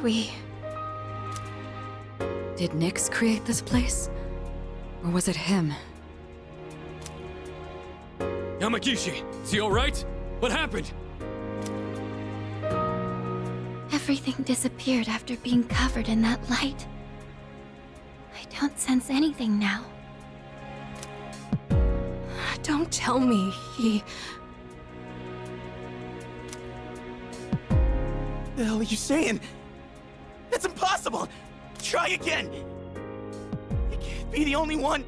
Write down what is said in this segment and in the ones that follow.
we? Did Nyx create this place? Or was it him? Yamagishi, is he alright? What happened? Everything disappeared after being covered in that light. I don't sense anything now. Don't tell me he... The hell are you saying? That's impossible! Try again! You can't be the only one!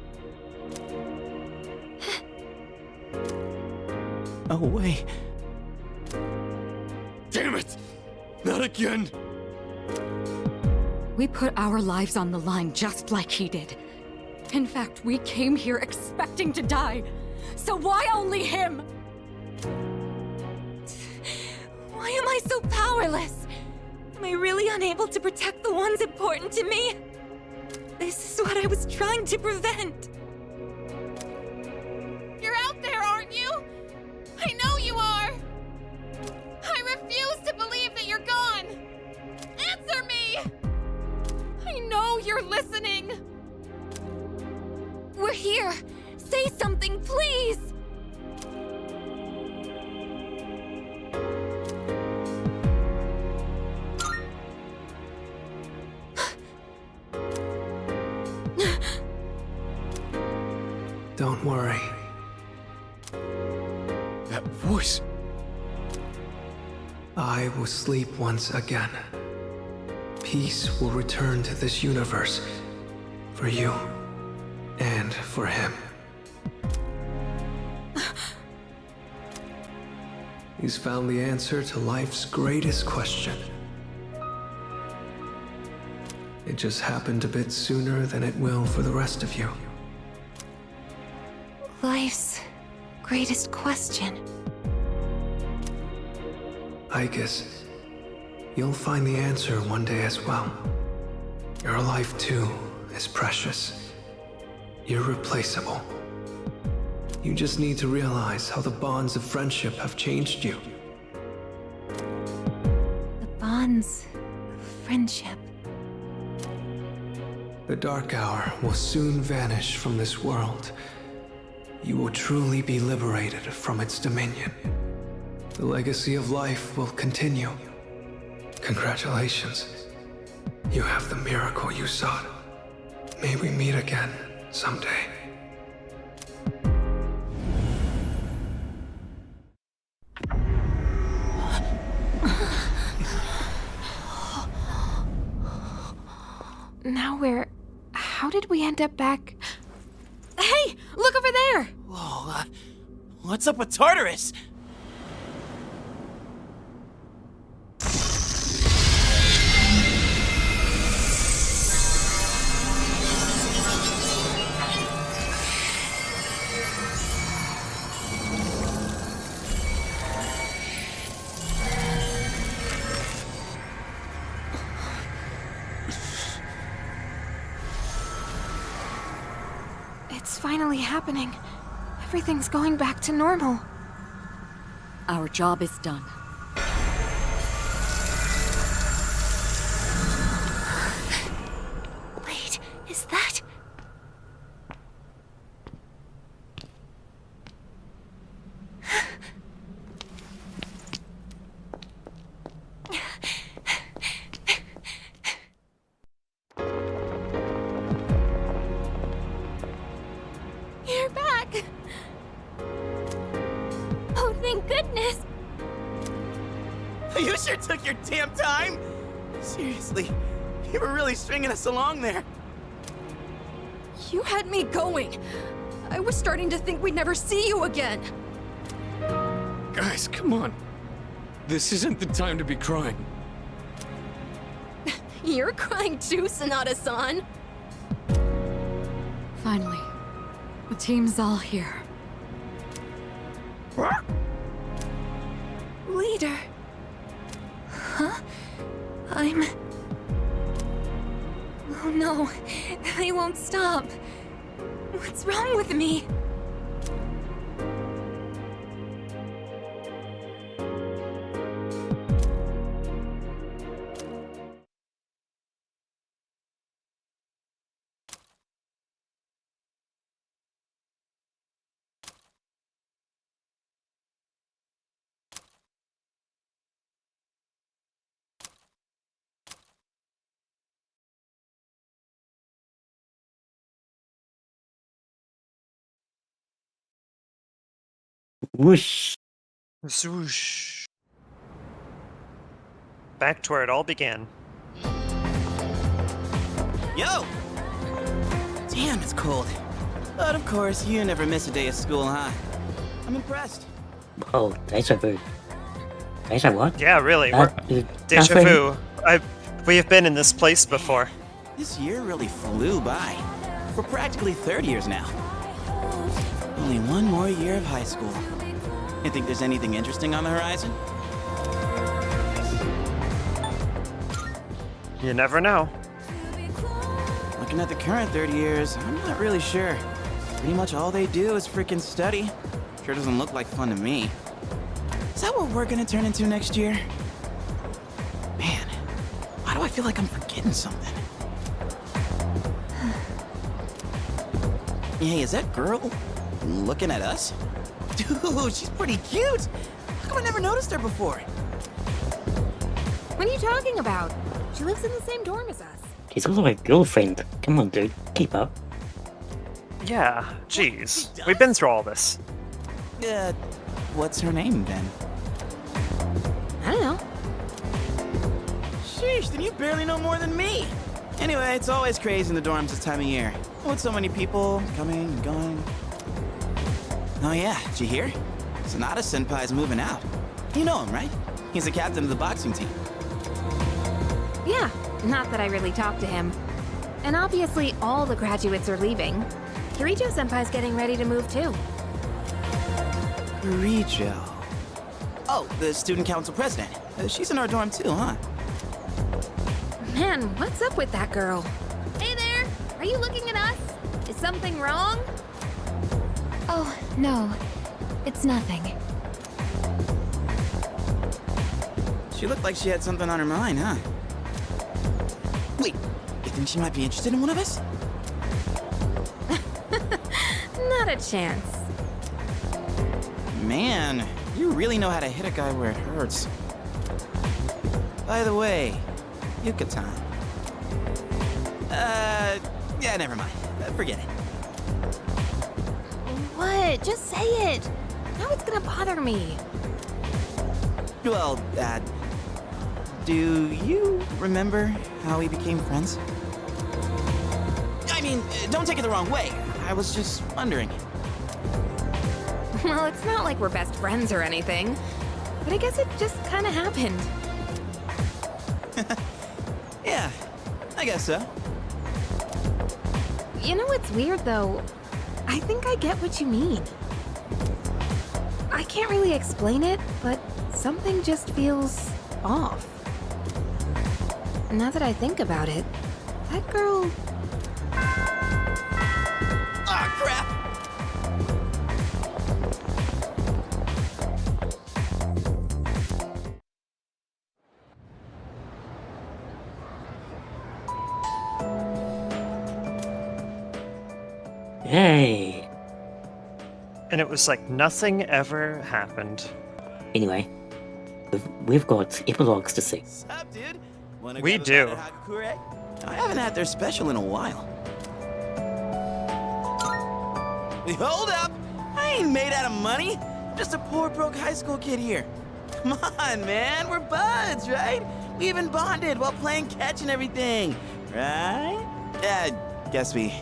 No way. Damn it! Not again! We put our lives on the line just like he did. In fact, we came here expecting to die. So why only him? Why am I so powerless? Am I really unable to protect the ones important to me? This is what I was trying to prevent. You're out there, aren't you? I know you are! I refuse to believe that you're gone! Answer me! I know you're listening! We're here! Say something, please! Don't worry. That voice... I will sleep once again. Peace will return to this universe. For you. And for him. He's found the answer to life's greatest question. It just happened a bit sooner than it will for the rest of you. Life's greatest question. I guess you'll find the answer one day as well. Your life too is precious, irreplaceable. You just need to realize how the bonds of friendship have changed you. The bonds of friendship. The dark hour will soon vanish from this world. You will truly be liberated from its dominion. The legacy of life will continue. Congratulations. You have the miracle you sought. May we meet again someday. Now how did we end up back? Hey! Look over there! Whoa, what's up with Tartarus? It's finally happening. Everything's going back to normal. Our job is done. Wait, is that... You're back! Oh, thank goodness! You sure took your damn time! Seriously, you were really stringing us along there. You had me going. I was starting to think we'd never see you again. Guys, come on. This isn't the time to be crying. You're crying too, Sanada-san. Finally, the team's all here. Leader. Huh? I'm... Oh no, I won't stop. What's wrong with me? Whoosh. Swoosh. Back to where it all began. Yo! Damn, it's cold. But of course, you never miss a day of school, huh? I'm impressed. Oh, deja vu. Deja what? Yeah, really. Deja nothing. vu. We have been in this place before. This year really flew by. We're practically third years now. Only one more year of high school. You think there's anything interesting on the horizon? You never know. Looking at the current third years, I'm not really sure. Pretty much all they do is freaking study. Sure doesn't look like fun to me. Is that what we're gonna turn into next year? Man, why do I feel like I'm forgetting something? Hey, is that girl looking at us? Dude, she's pretty cute! How come I never noticed her before? What are you talking about? She lives in the same dorm as us. She's also my girlfriend. Come on, dude. Keep up. Yeah, jeez. We've been through all this. What's her name then? I don't know. Sheesh, then you barely know more than me! Anyway, it's always crazy in the dorms this time of year. With so many people coming and going. Oh yeah, did you hear? Sonata Senpai's moving out. You know him, right? He's the captain of the boxing team. Yeah, not that I really talked to him. And obviously all the graduates are leaving. Kirijo Senpai's getting ready to move too. Rijo. Oh, the student council president. She's in our dorm too, huh? Man, what's up with that girl? Hey there! Are you looking at us? Is something wrong? Oh, no. It's nothing. She looked like she had something on her mind, huh? Wait, you think she might be interested in one of us? Not a chance. Man, you really know how to hit a guy where it hurts. By the way, Yuka-tan. Yeah, never mind. Forget it. What? Just say it. Now it's gonna bother me. Well, do you remember how we became friends? I mean, don't take it the wrong way. I was just wondering. Well, it's not like we're best friends or anything. But I guess it just kinda happened. Yeah, I guess so. You know what's weird though? I think I get what you mean. I can't really explain it, but something just feels off. Now that I think about it, that girl... Ah, crap! Hey. And it was like nothing ever happened. Anyway, we've got epilogues to see. Sup, dude? Wanna We grab a do. bite at Hakakure? I haven't had their special in a while. Hold up! I ain't made out of money. I'm just a poor, broke high school kid here. Come on, man. We're buds, right? We even bonded while playing catch and everything, right? Yeah, guess we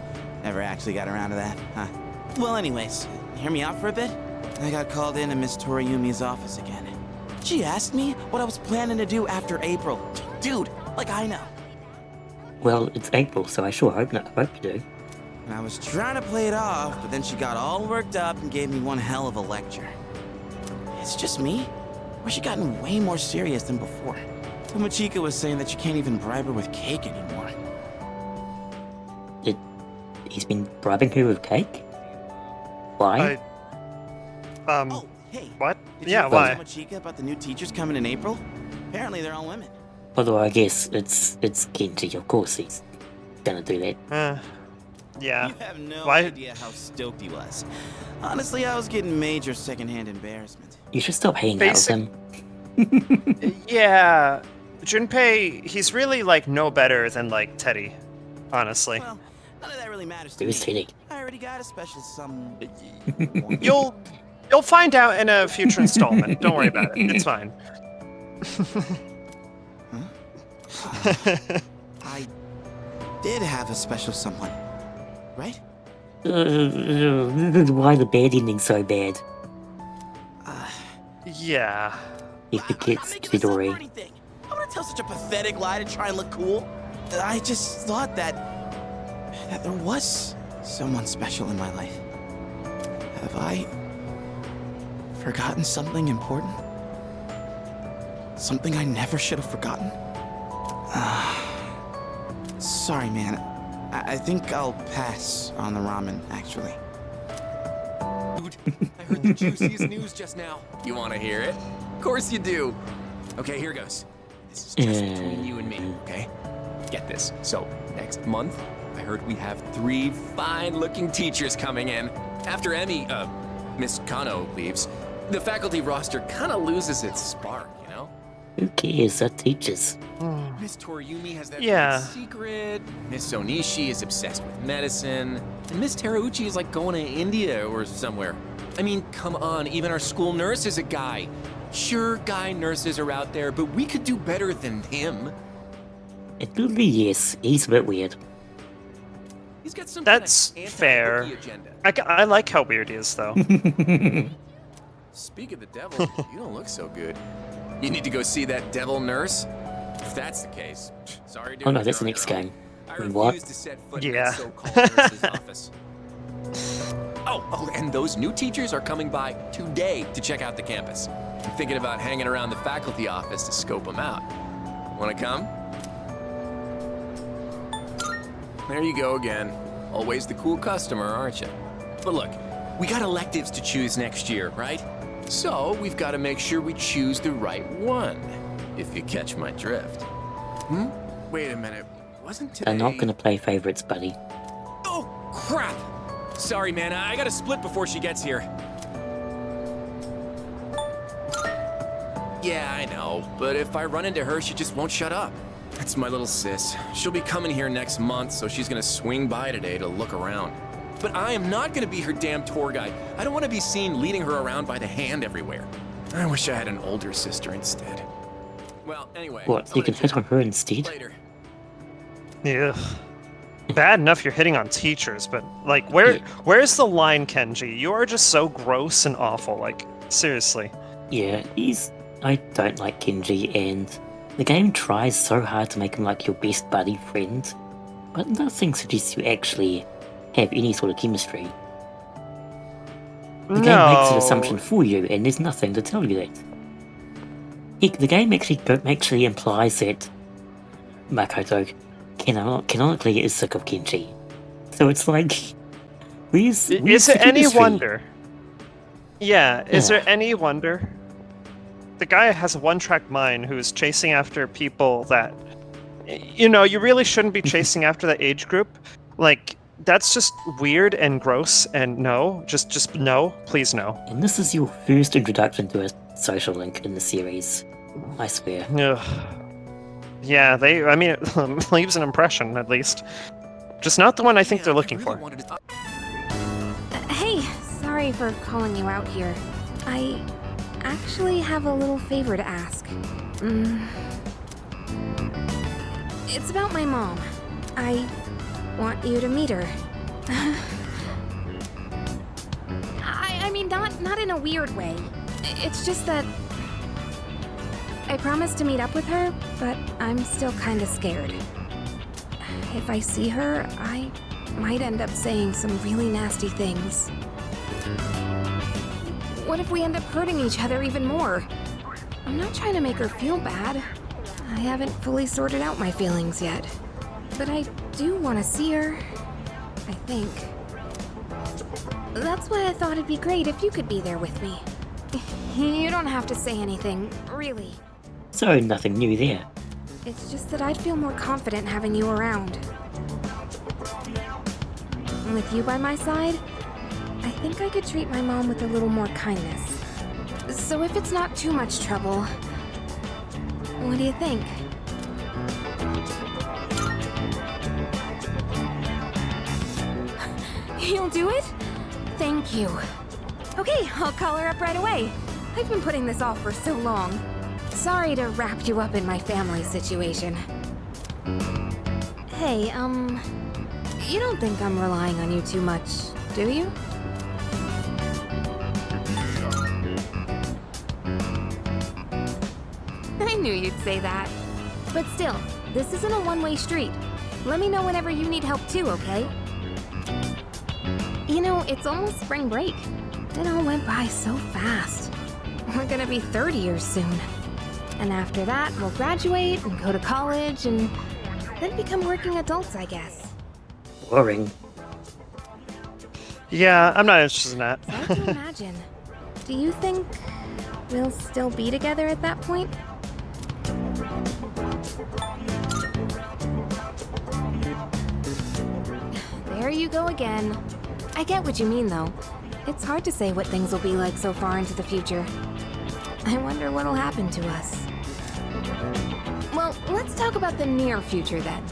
never actually got around to that, huh? Well, anyways, hear me out for a bit? I got called into Miss Toriyumi's office again. She asked me what I was planning to do after April. Dude, like I know. Well, it's April, so I sure hope you do. And I was trying to play it off, but then she got all worked up and gave me one hell of a lecture. It's just me? Or she gotten way more serious than before? Tomochika was saying that you can't even bribe her with cake anymore. He's been bribing her with cake? Why? Oh, hey. What? Did Yeah, you why? tell Tomochika about the new teachers coming in April? Apparently they're all women. Although I guess it's Kenji, of course he's gonna do that. Yeah. You have no Why? idea how stoked he was. Honestly, I was getting major secondhand embarrassment. You should stop hanging out with him. Yeah. Junpei, he's really like no better than like Teddy, honestly. Well, none of that really matters to Who's me. Teddy? I already got a special some... You'll find out in a future installment. Don't worry about it. It's fine. I did have a special someone, right? Why the bad ending so bad? Yeah. He I'm forgets not making this up or Chidori. anything. I'm gonna tell such a pathetic lie to try and look cool. I just thought that there was someone special in my life. Have I forgotten something important? Something I never should have forgotten? Sorry, man. I think I'll pass on the ramen, actually. Dude, I heard the juiciest news just now. You want to hear it? Of course you do. Okay, here goes. This is just between you and me, okay? Get this. So, next month, I heard we have 3 fine-looking teachers coming in. After Emmy, Miss Kano leaves, the faculty roster kind of loses its spark, you know? Who cares? They're teachers. Miss Toriumi has that Yeah. big secret. Miss Onishi is obsessed with medicine. And Miss Terauchi is like going to India or somewhere. I mean, come on, even our school nurse is a guy. Sure, guy nurses are out there, but we could do better than him. Admittedly, yes, he's a bit weird. He's got some That's kind of fair. anti-bookie agenda. I like how weird he is, though. Speak of the devil, you don't look so good. You need to go see that devil nurse? If that's the case, sorry, dude. Oh no, that's the you're on next your own. game. I Wait, what? refuse to set foot in Yeah. that so-called nurse's office. Oh, and those new teachers are coming by today to check out the campus. I'm thinking about hanging around the faculty office to scope them out. Wanna come? There you go again. Always the cool customer, aren't you? But look, we got electives to choose next year, right? So we've got to make sure we choose the right one, if you catch my drift. Hmm? Wait a minute. Wasn't today... They're not gonna play favorites, buddy. Oh, crap! Sorry, man. I gotta split before she gets here. Yeah, I know. But if I run into her, she just won't shut up. That's my little sis. She'll be coming here next month, so she's gonna swing by today to look around. But I am not gonna be her damn tour guide. I don't want to be seen leading her around by the hand everywhere. I wish I had an older sister instead. Well, anyway. What, I'm you can gonna hit on jet. her instead? Later. Yeah. Bad enough you're hitting on teachers, but like, Yeah. where's the line, Kenji? You are just so gross and awful. Like, seriously. Yeah, I don't like Kenji, and the game tries so hard to make him like your best buddy friend, but nothing suggests you actually have any sort of chemistry. The game makes an assumption for you, and there's nothing to tell you that. Heck, the game actually implies that Makoto canonically is sick of Kenji. So it's like, where's Is the it any chemistry? wonder? Yeah, is Yeah. there any wonder? The guy has a one-track mind who's chasing after people that, you know, you really shouldn't be chasing after that age group. Like, that's just weird and gross, and no, just no, please no. And this is your first introduction to a social link in the series. I swear. Ugh. Yeah, I mean, it leaves an impression, at least. Just not the one I think they're looking for. Hey, sorry for calling you out here. I actually have a little favor to ask. It's about my mom. I want you to meet her. I mean, not in a weird way. It's just that I promised to meet up with her, but I'm still kind of scared. If I see her, I might end up saying some really nasty things. What if we end up hurting each other even more? I'm not trying to make her feel bad. I haven't fully sorted out my feelings yet. But I do want to see her, I think. That's why I thought it'd be great if you could be there with me. You don't have to say anything, really. So nothing new there. It's just that I'd feel more confident having you around. With you by my side, I think I could treat my mom with a little more kindness. So if it's not too much trouble, what do you think? You'll do it? Thank you. Okay, I'll call her up right away. I've been putting this off for so long. Sorry to wrap you up in my family situation. Hey, you don't think I'm relying on you too much, do you? I knew you'd say that. But still, this isn't a one-way street. Let me know whenever you need help too, okay? You know, it's almost spring break. It all went by so fast. We're gonna be 30 years soon. And after that, we'll graduate and go to college and then become working adults, I guess. Boring. Yeah, I'm not interested in that. It's hard to imagine. Do you think we'll still be together at that point? There you go again. I get what you mean, though. It's hard to say what things will be like so far into the future. I wonder what'll happen to us. Well, let's talk about the near future then.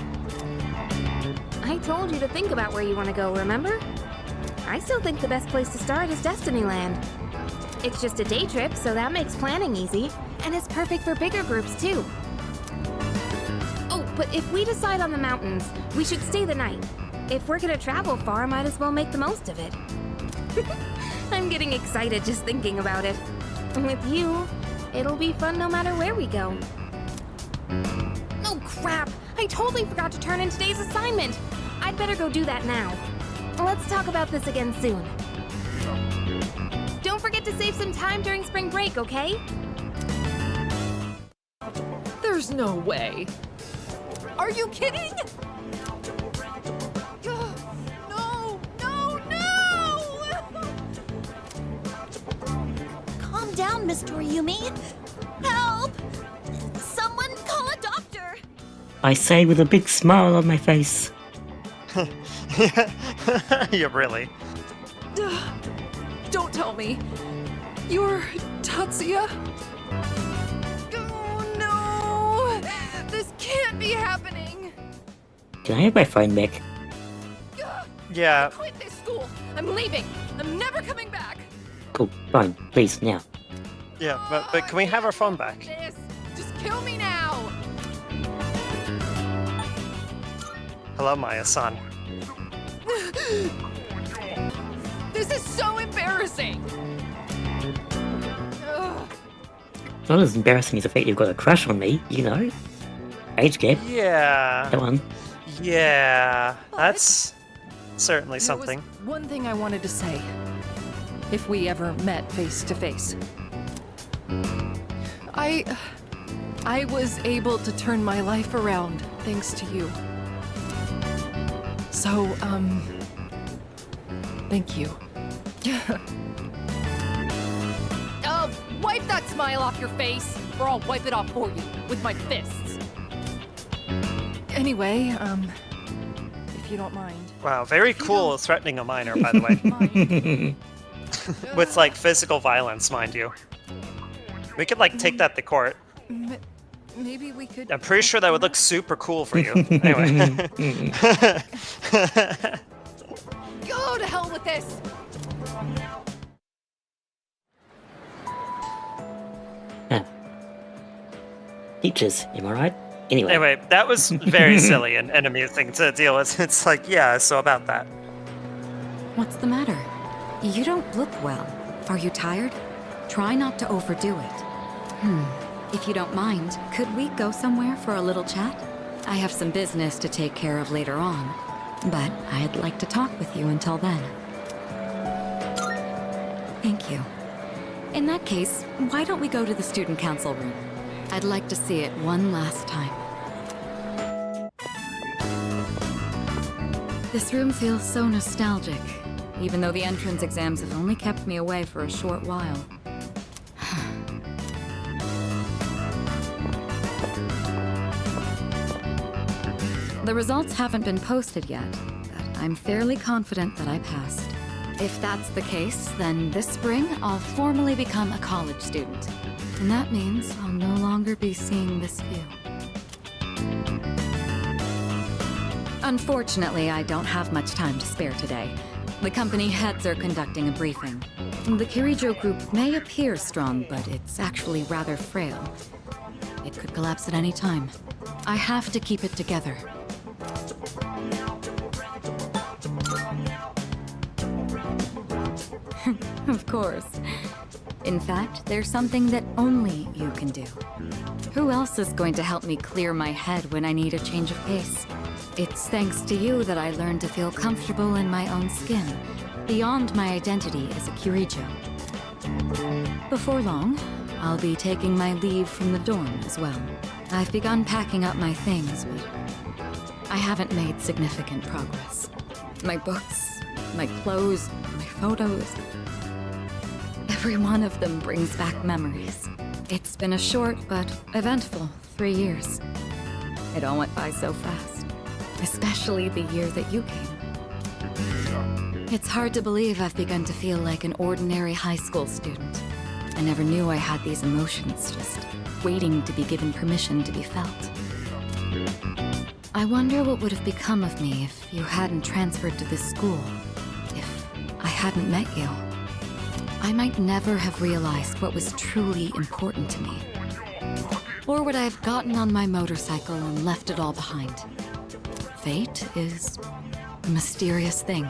I told you to think about where you want to go, remember? I still think the best place to start is Destinyland. It's just a day trip, so that makes planning easy, and it's perfect for bigger groups too. Oh, but if we decide on the mountains, we should stay the night. If we're gonna travel far, might as well make the most of it. I'm getting excited just thinking about it. With you, it'll be fun no matter where we go. Oh crap! I totally forgot to turn in today's assignment! I'd better go do that now. Let's talk about this again soon. Don't forget to save some time during spring break, okay? There's no way. Are you kidding? No, no, no! Calm down, Miss Toriumi. Help! Someone call a doctor! I say with a big smile on my face. Yeah, really. Don't tell me. You're Tatsuya? Oh no! This can't be happening! Can I have my phone back? Yeah. Quit this school! I'm leaving! I'm never coming back! Cool, fine, please, now. Yeah, but can we have our phone back? This! Just kill me now! Hello, Maya-san. This is so embarrassing! Ugh. Not as embarrassing as the fact you've got a crush on me, you know? Age gap, Yeah. that one. Yeah. That's certainly There was something. one thing I wanted to say. If we ever met face to face. I was able to turn my life around thanks to you. So, thank you. Wipe that smile off your face, or I'll wipe it off for you with my fists. Anyway, if you don't mind. Wow, very cool threatening a minor, by the way. With, like, physical violence, mind you. We could, like, take that to court. Maybe we could. I'm pretty sure that would look super cool for you. Anyway. Go to hell with this! Teachers, am I right? Anyway, that was very silly and amusing to deal with. It's like, yeah, so about that. What's the matter? You don't look well. Are you tired? Try not to overdo it. If you don't mind, could we go somewhere for a little chat? I have some business to take care of later on, but I'd like to talk with you until then. Thank you. In that case, why don't we go to the student council room? I'd like to see it one last time. This room feels so nostalgic, even though the entrance exams have only kept me away for a short while. The results haven't been posted yet, but I'm fairly confident that I passed. If that's the case, then this spring I'll formally become a college student. And that means I'll no longer be seeing this view. Unfortunately, I don't have much time to spare today. The company heads are conducting a briefing. The Kirijo group may appear strong, but it's actually rather frail. It could collapse at any time. I have to keep it together. Of course. In fact, there's something that only you can do. Who else is going to help me clear my head when I need a change of pace? It's thanks to you that I learned to feel comfortable in my own skin, beyond my identity as a Kirijo. Before long, I'll be taking my leave from the dorm as well. I've begun packing up my things, but I haven't made significant progress. My books, my clothes, my photos. Every one of them brings back memories. It's been a short but eventful 3 years. It all went by so fast, especially the year that you came. It's hard to believe I've begun to feel like an ordinary high school student. I never knew I had these emotions, just waiting to be given permission to be felt. I wonder what would have become of me if you hadn't transferred to this school, if I hadn't met you. I might never have realized what was truly important to me. Or would I have gotten on my motorcycle and left it all behind? Fate is a mysterious thing.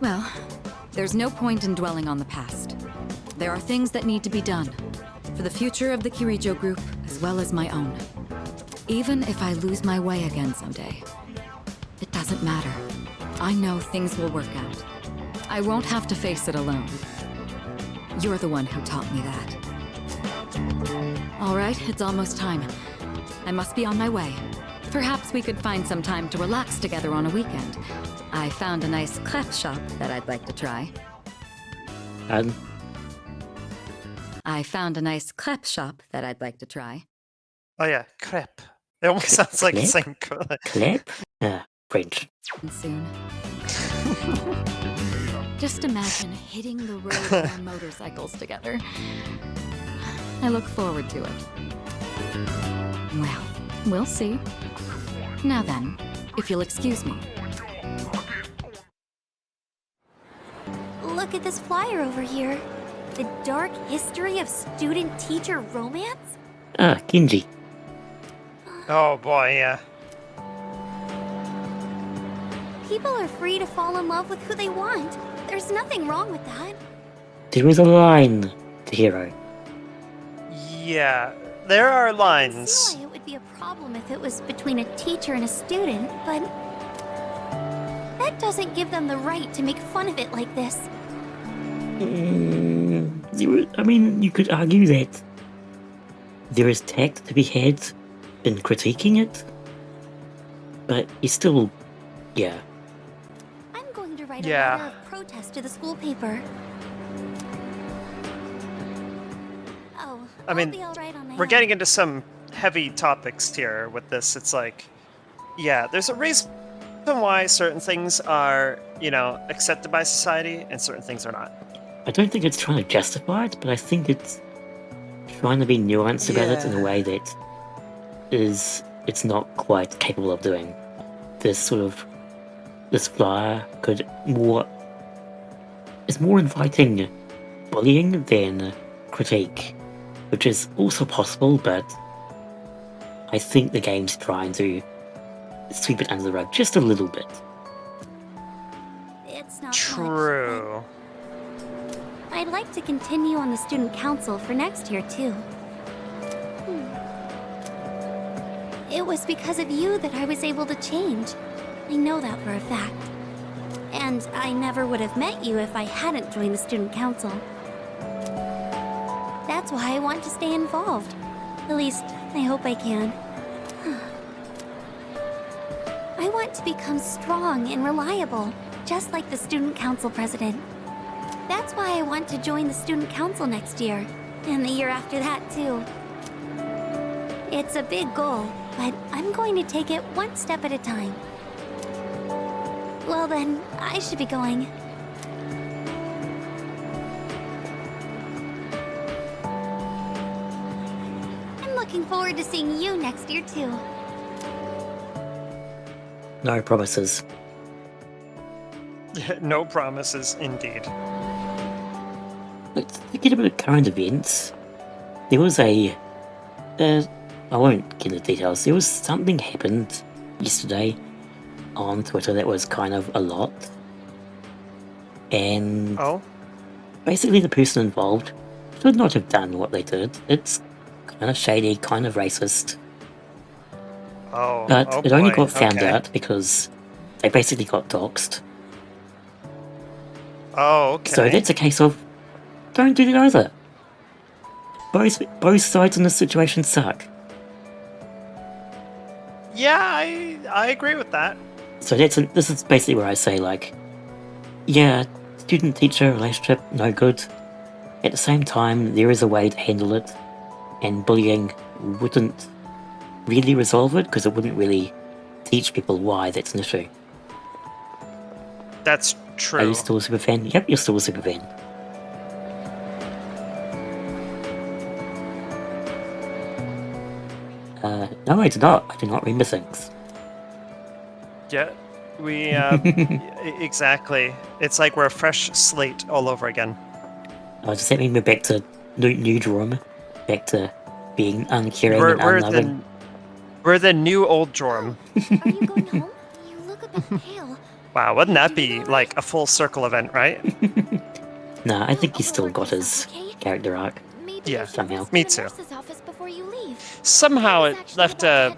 Well, there's no point in dwelling on the past. There are things that need to be done, for the future of the Kirijo group as well as my own. Even if I lose my way again someday, it doesn't matter. I know things will work out. I won't have to face it alone. You're the one who taught me that. All right, it's almost time. I must be on my way. Perhaps we could find some time to relax together on a weekend. I found a nice crepe shop that I'd like to try. I found a nice crepe shop that I'd like to try. Oh yeah, crepe. It almost sounds like the same. Crepe? French. Soon. Just imagine hitting the road on our motorcycles together. I look forward to it. Well, we'll see. Now then, if you'll excuse me. Look at this flyer over here. The dark history of student-teacher romance? Ah, Kinji. Oh boy, yeah. People are free to fall in love with who they want. There's nothing wrong with that. There is a line, the hero. Yeah, there are I lines. see why it would be a problem if it was between a teacher and a student, but that doesn't give them the right to make fun of it like this. I mean, you could argue that there is tact to be had in critiquing it, but it's still, yeah. I'm going to write Yeah. a letter of protest to the school paper. Oh, I mean, I'll be all right on my We're own. getting into some heavy topics here with this. It's like, yeah, there's a reason why certain things are, accepted by society and certain things are not. I don't think it's trying to justify it, but I think it's trying to be nuanced about it in a way that it's not quite capable of doing. This flyer is more inviting bullying than critique, which is also possible, but I think the game's trying to sweep it under the rug just a little bit. It's not True. much, but I'd like to continue on the student council for next year, too. It was because of you that I was able to change. I know that for a fact. And I never would have met you if I hadn't joined the student council. That's why I want to stay involved. At least, I hope I can. I want to become strong and reliable, just like the student council president. That's why I want to join the student council next year, and the year after that, too. It's a big goal, but I'm going to take it one step at a time. Well then, I should be going. I'm looking forward to seeing you next year, too. No promises. No promises, indeed. Let's get a bit of current events. There was I won't get into details. There was something happened yesterday on Twitter that was kind of a lot. And basically the person involved should not have done what they did. It's kind of shady, kind of racist. But it only got found out because they basically got doxxed. Oh, okay. So that's a case of don't do that either. Both sides in this situation suck. Yeah, I agree with that. So this is basically where I say, like, yeah, student-teacher relationship, no good. At the same time, there is a way to handle it, and bullying wouldn't really resolve it because it wouldn't really teach people why that's an issue. That's true. Are you still a super fan? Yep, you're still a super fan. No, I do not. I do not remember things. Yeah, we, exactly. It's like we're a fresh slate all over again. Does that mean we're back to new Drum? Back to being uncaring and unloving? We're the new old Jorm. Are you going home? You look a bit pale. Wow, wouldn't that be like a full circle event, right? Nah, I think he's still got his character arc. Yeah, somehow. Me too. Somehow it left a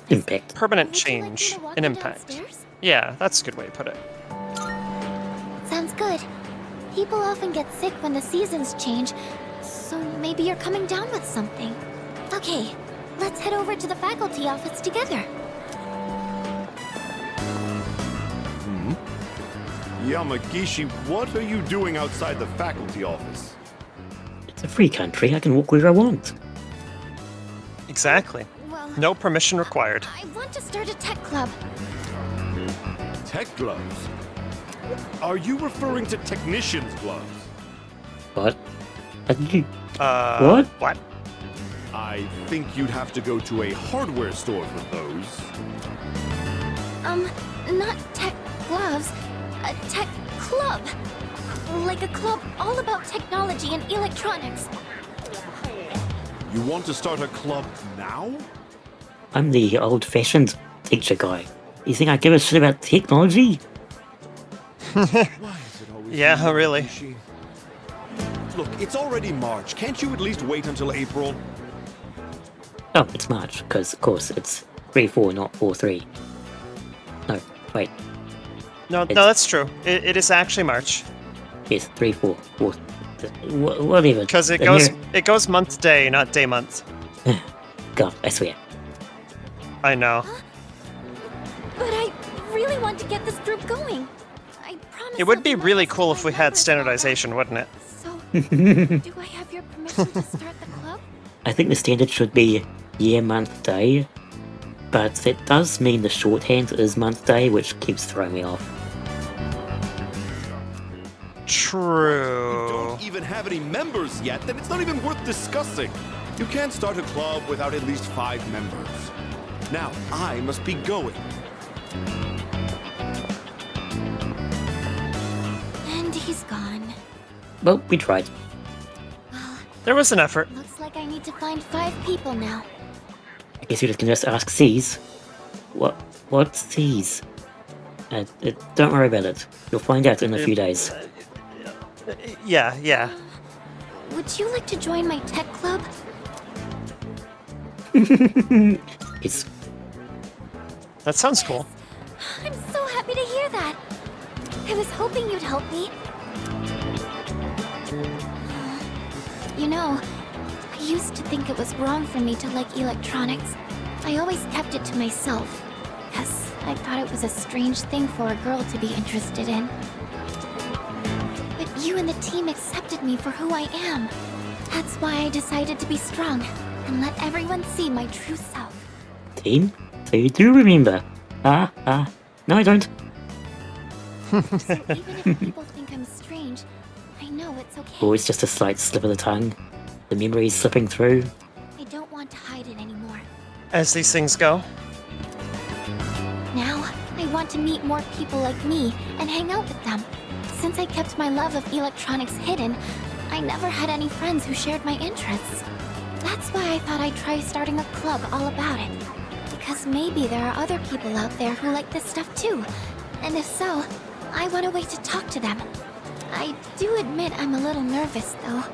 impact. Permanent change, an impact. Yeah, that's a good way to put it. Sounds good. People often get sick when the seasons change, so maybe you're coming down with something. Okay, let's head over to the faculty office together. Yamagishi, what are you doing outside the faculty office? It's a free country. I can walk where I want. Exactly. Well, no permission required. I want to start a tech club. Tech gloves? Are you referring to technician's gloves? What? What? What? I think you'd have to go to a hardware store for those. Not tech gloves. A tech club. Like a club all about technology and electronics. You want to start a club now? I'm the old-fashioned teacher guy. You think I give a shit about technology? Yeah, really. Look, it's already March. Can't you at least wait until April? Oh, it's March, because, of course, it's 3-4, not 4-3. No, wait. No, that's true. It is actually March. Yes, 3-4, 4... Whatever. Because it goes month day, not day month. God, I swear. I know. But I really want to get this group going. I promise. It would be really cool if we had standardization, wouldn't it? So, do I have your permission to start the club? I think the standard should be year, month, day. But that does mean the shorthand is month, day, which keeps throwing me off. True. You don't even have any members yet, then it's not even worth discussing. You can't start a club without at least 5 members. Now, I must be going. And he's gone. Well, we tried. Well, there was an effort. Looks like I need to find 5 people now. I guess you can just ask C's. What's C's? Don't worry about it. You'll find out in a few days. Yeah. Would you like to join my tech club? Yes. That sounds cool. I'm so happy to hear that. I was hoping you'd help me. You know, I used to think it was wrong for me to like electronics. I always kept it to myself, because I thought it was a strange thing for a girl to be interested in. But you and the team accepted me for who I am. That's why I decided to be strong and let everyone see my true self. Team? So you do remember? No, I don't. So even if people think I'm strange, I know it's okay. Always just a slight slip of the tongue. The memory's slipping through. I don't want to hide it anymore. As these things go. Now, I want want to meet more people like me and hang out with them. Since I kept my love of electronics hidden, I never had any friends who shared my interests. That's why I thought I'd try starting a club all about it. Because maybe there are other people out there who like this stuff too. And if so, I want a way to talk to them. I do admit I'm a little nervous though.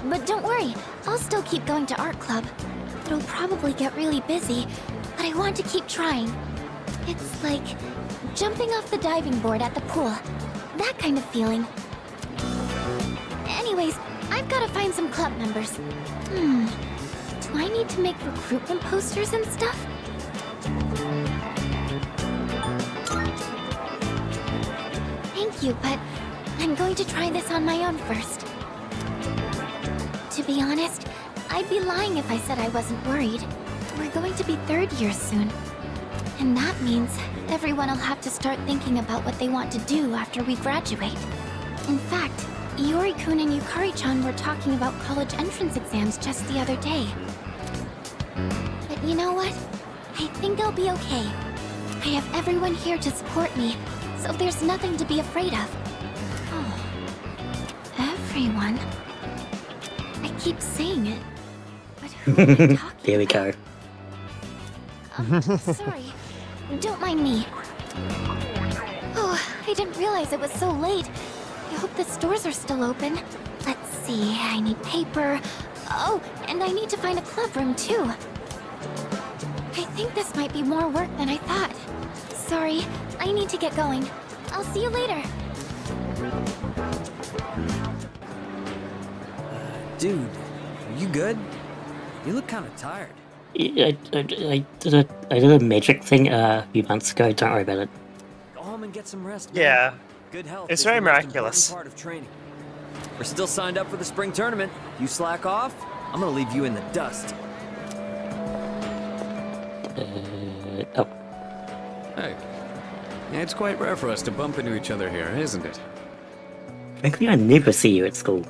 But don't worry, I'll still keep going to art club. It'll probably get really busy, but I want to keep trying. It's like jumping off the diving board at the pool. That kind of feeling. Anyways, I've got to find some club members. Do I need to make recruitment posters and stuff? Thank you, but I'm going to try this on my own first. To be honest, I'd be lying if I said I wasn't worried. We're going to be third year soon. And that means everyone will have to start thinking about what they want to do after we graduate. In fact, Yori-kun and Yukari-chan were talking about college entrance exams just the other day. But you know what? I think I'll be okay. I have everyone here to support me, so there's nothing to be afraid of. Oh, everyone? I keep saying it, but who am I talking There we go. Sorry. Don't mind me. Oh, I didn't realize it was so late. I hope the stores are still open. Let's see, I need paper. Oh, and I need to find a club room too. I think this might be more work than I thought. Sorry, I need to get going. I'll see you later. Dude, are you good? You look kind of tired. I did a magic thing a few months ago. Don't worry about it. Go home and get some rest. Man. Yeah. Good health. It's is very the most miraculous. important part of training. We're still signed up for the spring tournament. You slack off, I'm gonna leave you in the dust. Oh. Hey. Yeah, it's quite rare for us to bump into each other here, isn't it? Frankly, I never see you at school.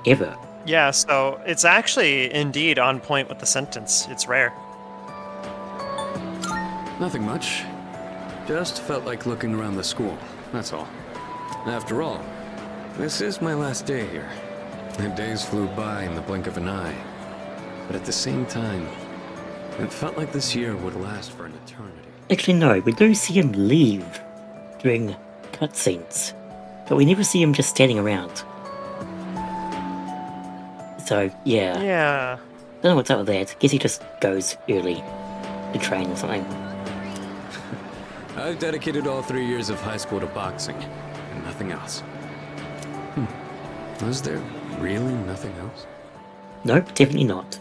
Ever. Yeah, so it's actually indeed on point with the sentence. It's rare. Nothing much. Just felt like looking around the school, that's all. After all, this is my last day here. The days flew by in the blink of an eye. But at the same time, it felt like this year would last for an eternity. Actually, no, we do see him leave during cutscenes, but we never see him just standing around. So, yeah. Yeah. Don't know what's up with that. Guess he just goes early to train or something. I've dedicated all 3 years of high school to boxing, and nothing else. Was there really nothing else? Nope, definitely not.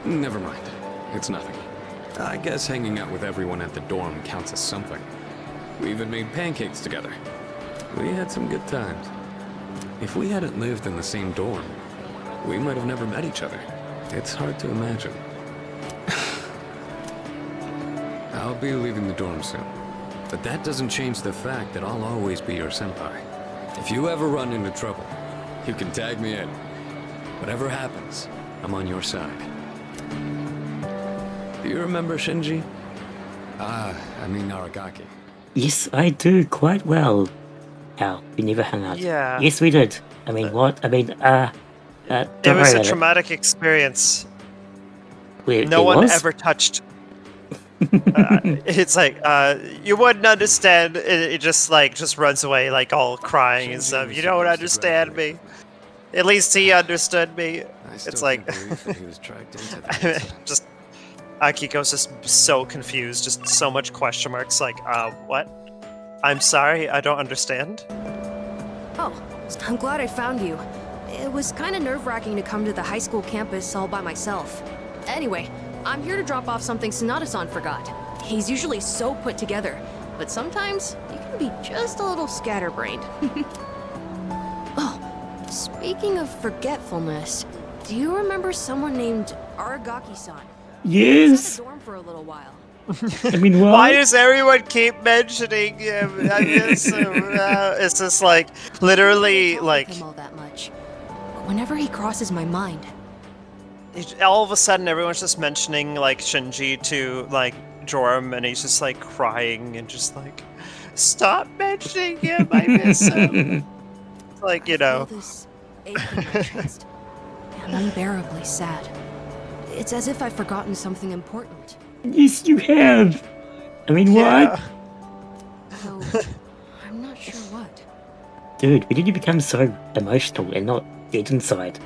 Never mind. It's nothing. I guess hanging out with everyone at the dorm counts as something. We even made pancakes together. We had some good times. If we hadn't lived in the same dorm, we might have never met each other. It's hard to imagine. I'll be leaving the dorm soon. But that doesn't change the fact that I'll always be your senpai. If you ever run into trouble, you can tag me in. Whatever happens, I'm on your side. Do you remember Shinji? I mean Aragaki. Yes, I do, quite well. How? We never hung out. Yeah. Yes, we did. I mean, what? I mean, It don't was worry a about traumatic experience. Wait, No it one was? ever touched. It's like, you wouldn't understand. It just runs away, like all crying and stuff. You don't understand me. At least he understood me. It's like, just Akiko's just so confused, just so much question marks. Like, what? I'm sorry, I don't understand. Oh, I'm glad I found you. It was kind of nerve-wracking to come to the high school campus all by myself. Anyway, I'm here to drop off something Sonata-san forgot. He's usually so put together, but sometimes you can be just a little scatterbrained. Oh, speaking of forgetfulness, do you remember someone named Aragaki-san? Yes! He was at the dorm for a little while. I mean, what? Why does everyone keep mentioning him? I guess it's just like literally like Him all that much. But whenever he crosses my mind, all of a sudden everyone's just mentioning like Shinji to like Joram, and he's just like crying and just like, stop mentioning him, I miss him. Like, you know. I feel this ache in my chest. I'm unbearably sad. It's as if I've forgotten something important. Yes, you have. I mean, what? Though, I'm not sure what. Dude, when did you become so emotional and not dead inside?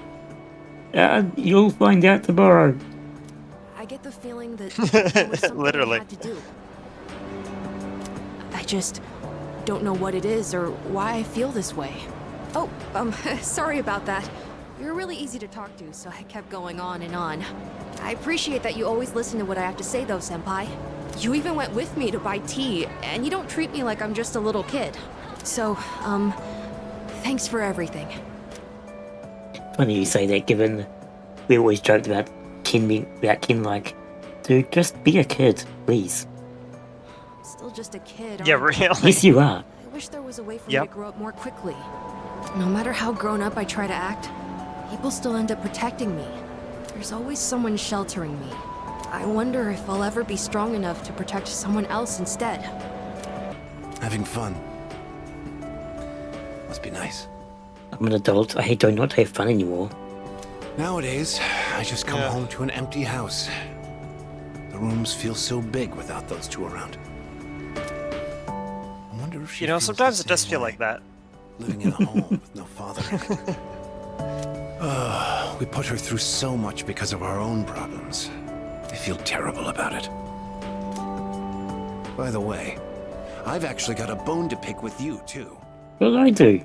You'll find out tomorrow. I get the feeling that there was something Literally. I had to do. I just don't know what it is or why I feel this way. Oh, sorry about that. You're really easy to talk to, so I kept going on and on. I appreciate that you always listen to what I have to say, though, Senpai. You even went with me to buy tea, and you don't treat me like I'm just a little kid. So, thanks for everything. Funny you say that, given we always joked about Ken like, dude, just be a kid, please. I'm still just a kid. Yeah, aren't I? really. Yes, you are. I wish there was a way for me to grow up more quickly. No matter how grown up I try to act, people still end up protecting me. There's always someone sheltering me. I wonder if I'll ever be strong enough to protect someone else instead. Having fun. Must be nice. I'm an adult. I do not have fun anymore. Nowadays, I just come home to an empty house. The rooms feel so big without those two around. I wonder if she You know, feels sometimes the it does same feel way, like that. living in a home with no father in it. We put her through so much because of our own problems. I feel terrible about it. By the way, I've actually got a bone to pick with you, too. Well, I do.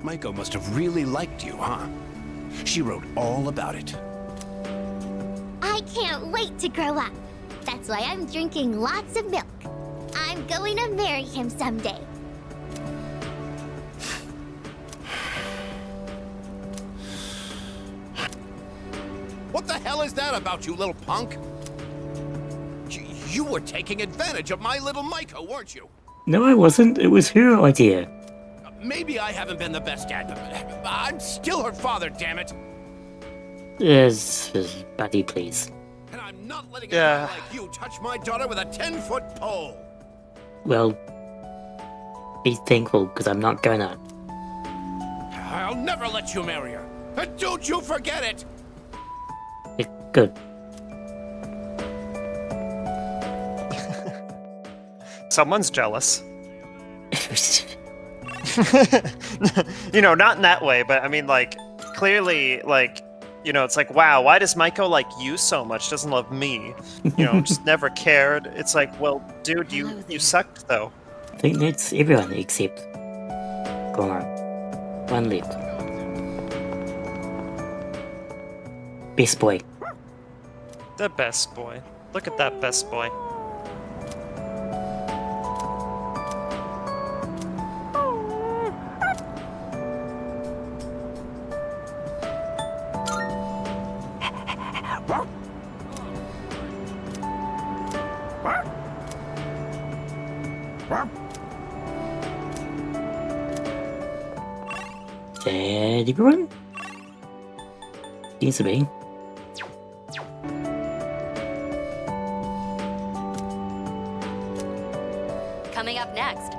Maiko must have really liked you, huh? She wrote all about it. I can't wait to grow up. That's why I'm drinking lots of milk. I'm going to marry him someday. What the hell is that about, you little punk? You were taking advantage of my little Maiko, weren't you? No, I wasn't. It was her idea. Maybe I haven't been the best dad, but I'm still her father, damn it. Yes, buddy, please. And I'm not letting a guy like you touch my daughter with a 10-foot pole. Well, be thankful, because I'm not gonna. I'll never let you marry her. And don't you forget it. Good. Someone's jealous. You know, not in that way, but I mean, like, clearly, like, you know, it's like, wow, why does Maiko like you so much? Doesn't love me. You know, just never cared. It's like, well, dude, you sucked, though. I think that's everyone except Goron. One left. Best boy. The best boy. Look at that best boy. Daddy Goron? Seems to be. Coming up next,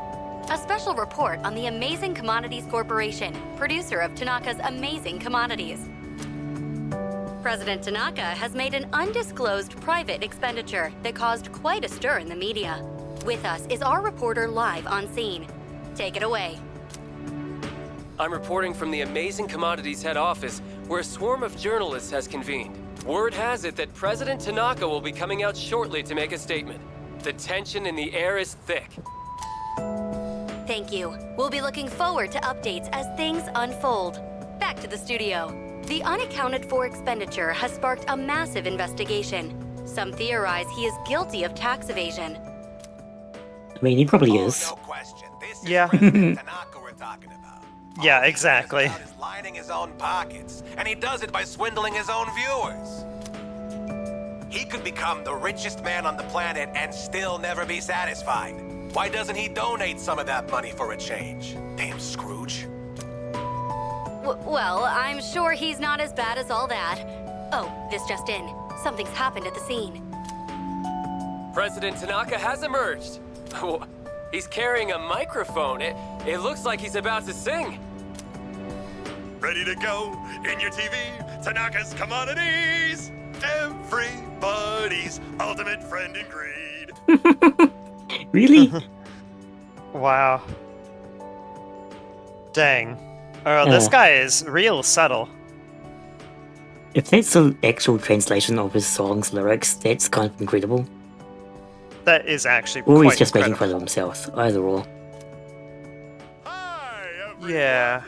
a special report on the Amazing Commodities Corporation, producer of Tanaka's Amazing Commodities. President Tanaka has made an undisclosed private expenditure that caused quite a stir in the media. With us is our reporter live on scene. Take it away. I'm reporting from the Amazing Commodities head office, where a swarm of journalists has convened. Word has it that President Tanaka will be coming out shortly to make a statement. The tension in the air is thick. Thank you. We'll be looking forward to updates as things unfold. Back to the studio. The unaccounted for expenditure has sparked a massive investigation. Some theorize he is guilty of tax evasion. I mean, he probably is. Yeah. Yeah, exactly. He's lining his own pockets, and he does it by swindling his own viewers. He could become the richest man on the planet and still never be satisfied. Why doesn't he donate some of that money for a change? Damn Scrooge. Well, I'm sure he's not as bad as all that. Oh, this just in. Something's happened at the scene. President Tanaka has emerged. He's carrying a microphone. It looks like he's about to sing. Ready to go in your TV? Tanaka's Commodities! Everybody's ultimate friend in greed. Really? Wow. Dang. Oh, this guy is real subtle. If that's the actual translation of his song's lyrics, that's kind of incredible. That is actually Or he's quite just making incredible. fun of himself, either or. Yeah.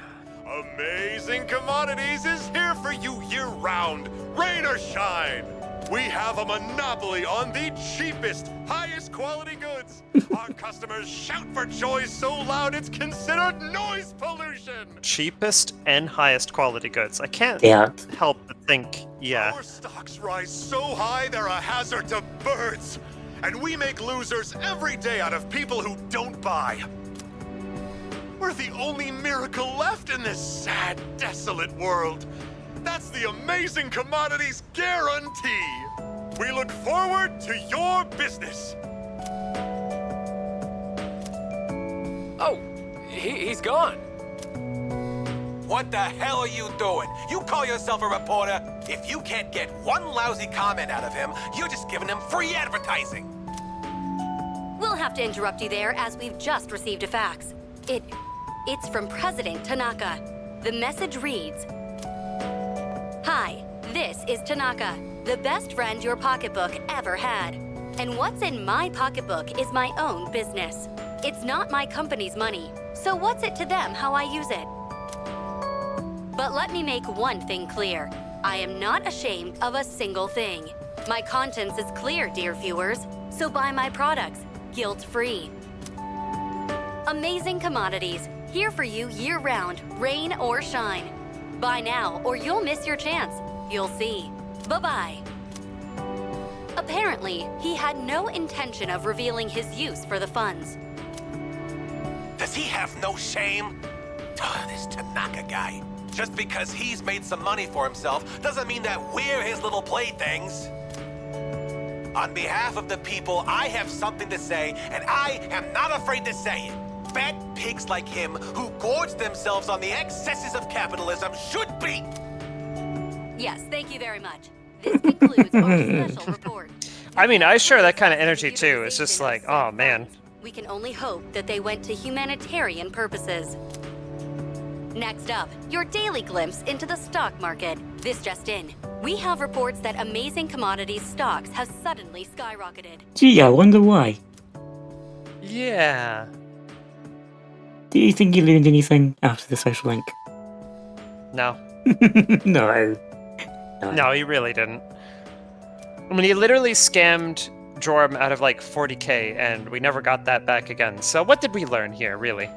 Amazing Commodities is here for you year-round, rain or shine. We have a monopoly on the cheapest, highest quality goods. Our customers shout for joy so loud it's considered noise pollution. Cheapest and highest quality goods. I can't help but think, yeah. Our stocks rise so high they're a hazard to birds. And we make losers every day out of people who don't buy. We're the only miracle left in this sad, desolate world. That's the Amazing Commodities guarantee. We look forward to your business. Oh, he's gone. What the hell are you doing? You call yourself a reporter? If you can't get one lousy comment out of him, you're just giving him free advertising. We'll have to interrupt you there as we've just received a fax. It's from President Tanaka. The message reads, "Hi, this is Tanaka, the best friend your pocketbook ever had. And what's in my pocketbook is my own business. It's not my company's money, so what's it to them how I use it? But let me make one thing clear. I am not ashamed of a single thing. My conscience is clear, dear viewers, so buy my products, guilt-free. Amazing Commodities, here for you year-round, rain or shine. Buy now or you'll miss your chance. You'll see. Bye-bye." Apparently, he had no intention of revealing his use for the funds. Does he have no shame? This Tanaka guy. Just because he's made some money for himself doesn't mean that we're his little playthings. On behalf of the people, I have something to say, and I am not afraid to say it. Fat pigs like him who gorge themselves on the excesses of capitalism should be... Yes, thank you very much. This concludes our special report. I mean, I share that kind of energy too. It's just like, oh man. We can only hope that they went to humanitarian purposes. Next up, your daily glimpse into the stock market. This just in. We have reports that Amazing Commodities stocks have suddenly skyrocketed. Gee, I wonder why. Yeah. Do you think you learned anything after the social link? No. No. No, he really didn't. I mean, he literally scammed Jorm out of like 40k, and we never got that back again. So what did we learn here, really?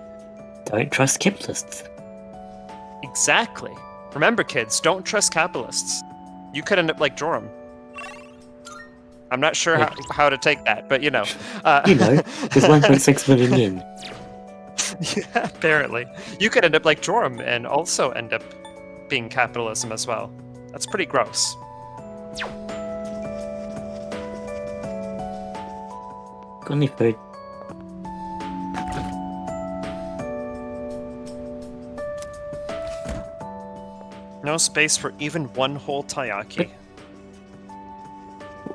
Don't trust capitalists. Exactly. Remember, kids, don't trust capitalists. You could end up like Joram. I'm not sure how to take that, but you know. You know, there's 1.6 million yen. Yeah, apparently. You could end up like Joram and also end up being capitalism as well. That's pretty gross. Got any food? No space for even one whole taiyaki.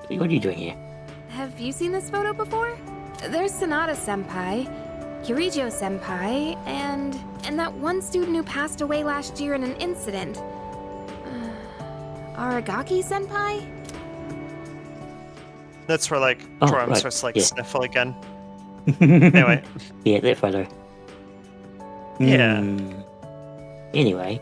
What are you doing here? Have you seen this photo before? There's Sanada-senpai, Kirijo-senpai, and that one student who passed away last year in an incident. Aragaki-senpai? That's where, like, Oh, Joram right, starts, like, yeah. sniffle again. Anyway. Yeah, that photo. Yeah. Anyway.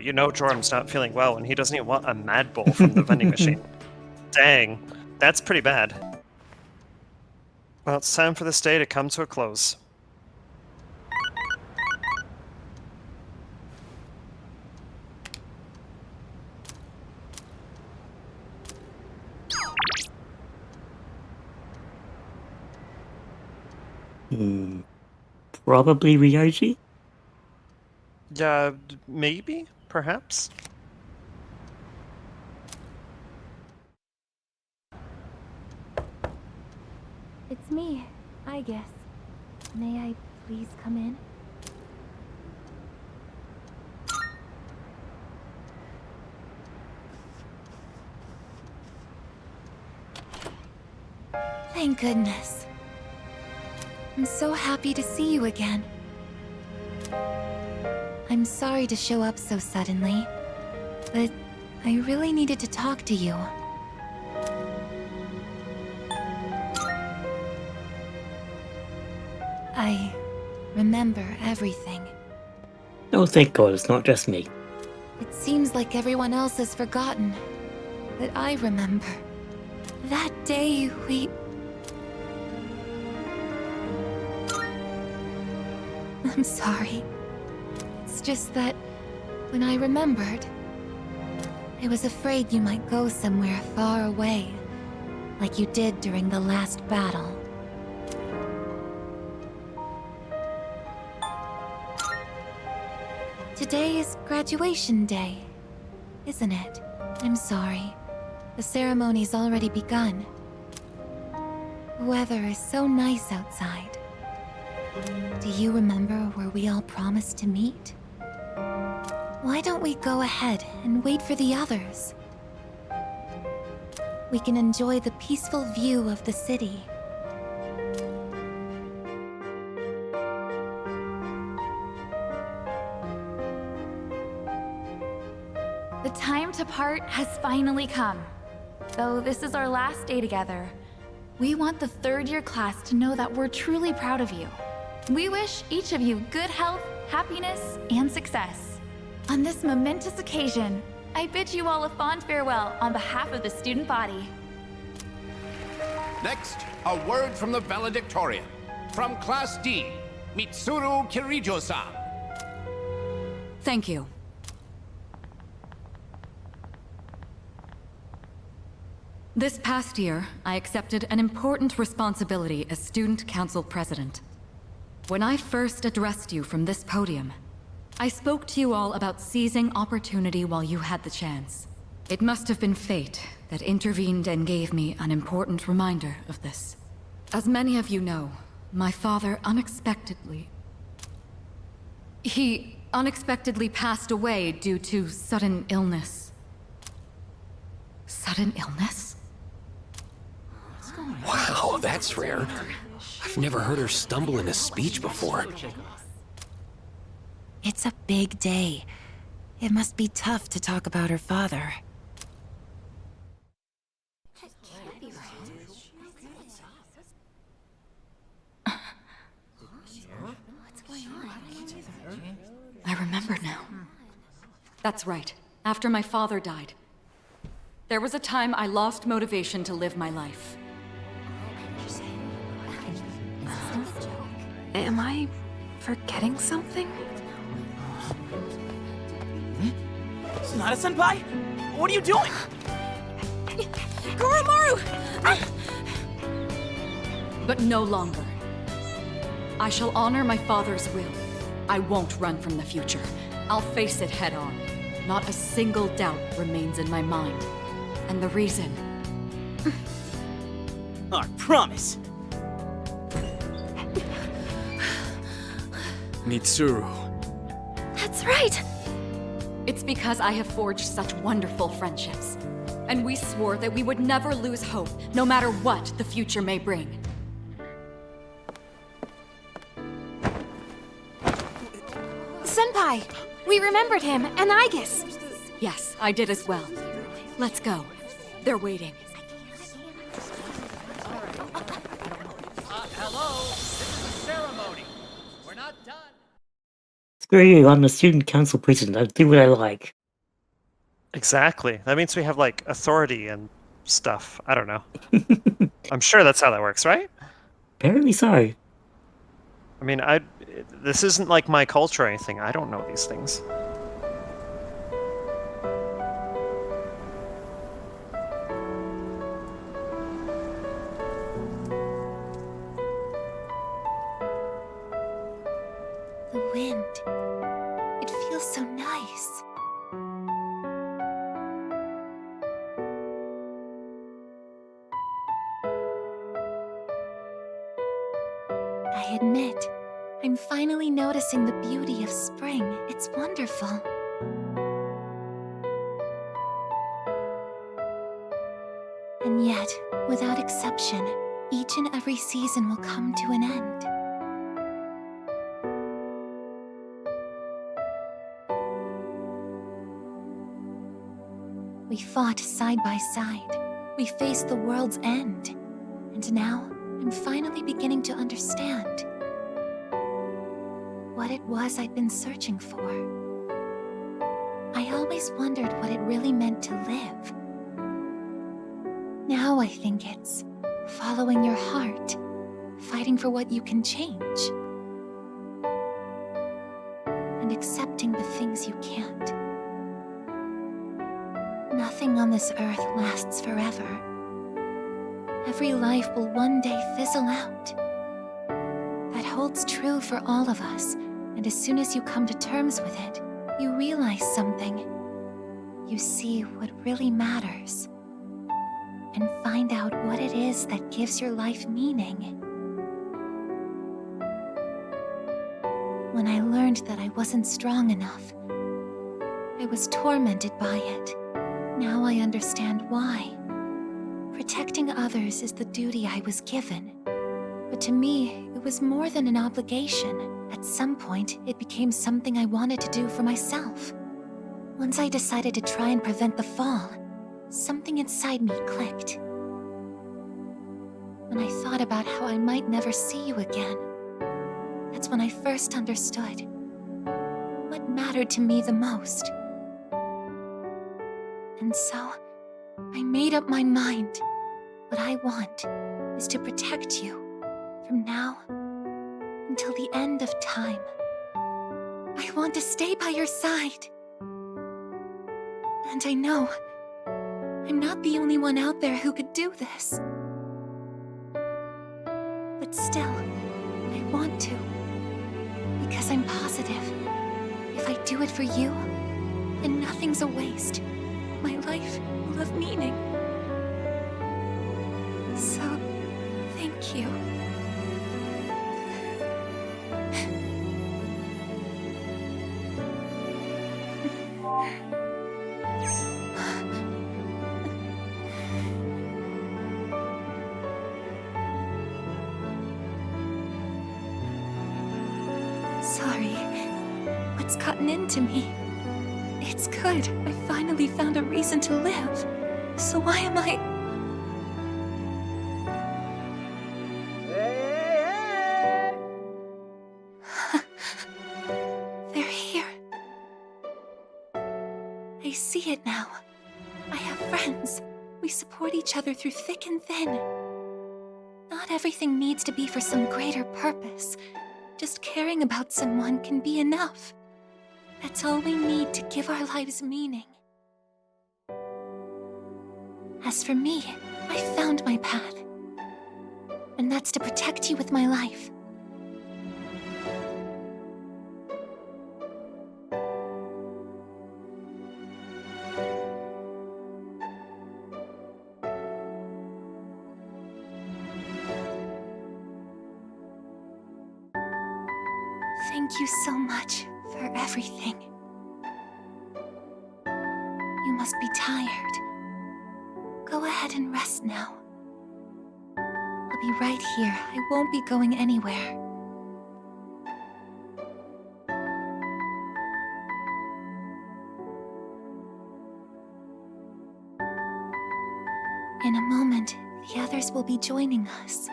You know Joram's not feeling well, and he doesn't even want a Mad Bull from the vending machine. Dang. That's pretty bad. Well, it's time for this day to come to a close. Probably Ryoji? Yeah, maybe? Perhaps? It's me, I guess. May I please come in? Thank goodness. I'm so happy to see you again. I'm sorry to show up so suddenly, but I really needed to talk to you. I remember everything. Oh, thank God, it's not just me. It seems like everyone else has forgotten, but I remember. That day we... I'm sorry. It's just that when I remembered, I was afraid you might go somewhere far away, like you did during the last battle. Today is graduation day, isn't it? I'm sorry. The ceremony's already begun. The weather is so nice outside. Do you remember where we all promised to meet? Why don't we go ahead and wait for the others? We can enjoy the peaceful view of the city. The time to part has finally come. Though this is our last day together, we want the third-year class to know that we're truly proud of you. We wish each of you good health, happiness, and success. On this momentous occasion, I bid you all a fond farewell on behalf of the student body. Next, a word from the valedictorian. From Class D, Mitsuru Kirijo-san. Thank you. This past year, I accepted an important responsibility as Student Council President. When I first addressed you from this podium, I spoke to you all about seizing opportunity while you had the chance. It must have been fate that intervened and gave me an important reminder of this. As many of you know, my father He unexpectedly passed away due to sudden illness. Sudden illness? Wow, that's rare. I've never heard her stumble in a speech before. It's a big day. It must be tough to talk about her father. I remember now. That's right. After my father died, there was a time I lost motivation to live my life. Am I forgetting something? Sonata-senpai? What are you doing? Goromaru! But no longer. I shall honor my father's will. I won't run from the future. I'll face it head on. Not a single doubt remains in my mind. And the reason... I promise. Mitsuru. That's right! It's because I have forged such wonderful friendships. And we swore that we would never lose hope, no matter what the future may bring. Senpai! We remembered him, and Aigis! Yes, I did as well. Let's go. They're waiting. Hello, this is a ceremony. We're not done. Screw you, I'm the student council president. I do what I like. Exactly. That means we have, like, authority and stuff. I don't know. I'm sure that's how that works, right? Apparently so. I mean, this isn't like my culture or anything. I don't know these things. The wind. It feels so nice. I admit, I'm finally noticing the beauty of spring. It's wonderful. And yet, without exception, each and every season will come to an end. We fought side by side. We faced the world's end. And now, I'm finally beginning to understand what it was I'd been searching for. I always wondered what it really meant to live. Now I think it's following your heart, fighting for what you can change, and accepting the things you can't. Nothing on this earth lasts forever. Every life will one day fizzle out. That holds true for all of us, and as soon as you come to terms with it, you realize something. You see what really matters, and find out what it is that gives your life meaning. When I learned that I wasn't strong enough, I was tormented by it. Now I understand why. Protecting others is the duty I was given. But to me, it was more than an obligation. At some point, it became something I wanted to do for myself. Once I decided to try and prevent the fall, something inside me clicked. When I thought about how I might never see you again, that's when I first understood what mattered to me the most. And so, I made up my mind. What I want is to protect you from now until the end of time. I want to stay by your side. And I know I'm not the only one out there who could do this. But still, I want to. Because I'm positive, if I do it for you, then nothing's a waste. My life will have meaning. So, thank you. Sorry. What's gotten into me? It's good. I finally found a reason to live. So why am I... They're here. I see it now. I have friends. We support each other through thick and thin. Not everything needs to be for some greater purpose. Just caring about someone can be enough. That's all we need to give our lives meaning. As for me, I found my path. And that's to protect you with my life. Thank you so much for everything. You must be tired. Go ahead and rest now. I'll be right here. I won't be going anywhere. In a moment, the others will be joining us.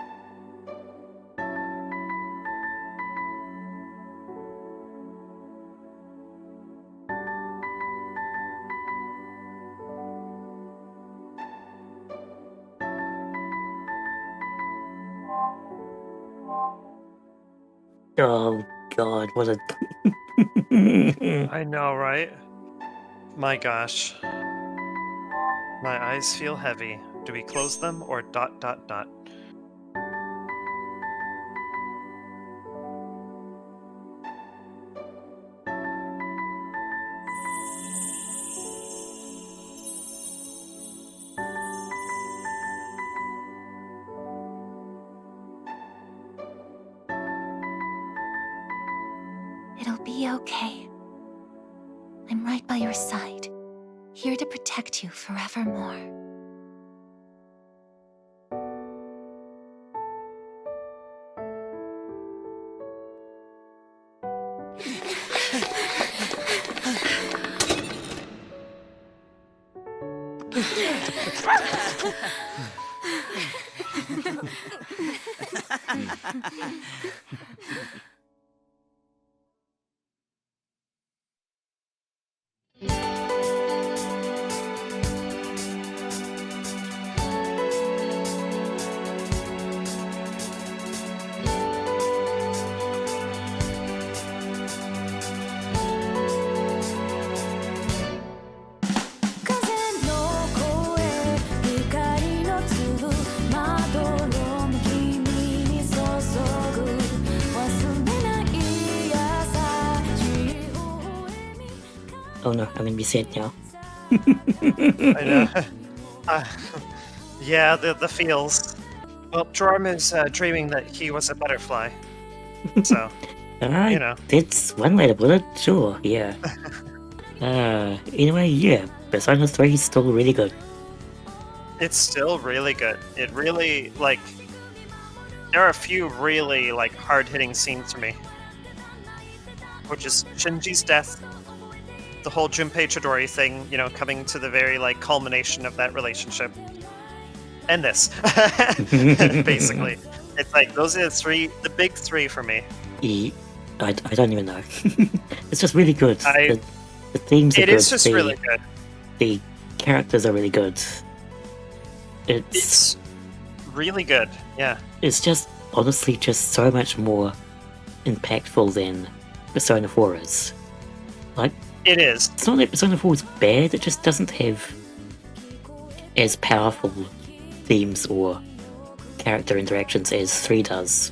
Oh god, what a... I know, right? My gosh. My eyes feel heavy. Do we close them or ... be okay. I'm right by your side, here to protect you forevermore. Oh no, I'm gonna be sad now. I know. Yeah, the feels. Well, Jorm is dreaming that he was a butterfly. So, you know. That's one way to put it, sure, yeah. Anyway, yeah, Persona 3 is still really good. It's still really good. It really, like, there are a few really, like, hard-hitting scenes for me. Which is Shinji's death, the whole Junpei Chidori thing, you know, coming to the very, like, culmination of that relationship. And this. Basically. It's like, those are the big three for me. I don't even know. It's just really good. The themes are good. It is just really good. The characters are really good. It's really good, yeah. It's just, honestly, just so much more impactful than Persona 4 is. Like, it is. It's not that Persona 4 is bad, it just doesn't have as powerful themes or character interactions as 3 does.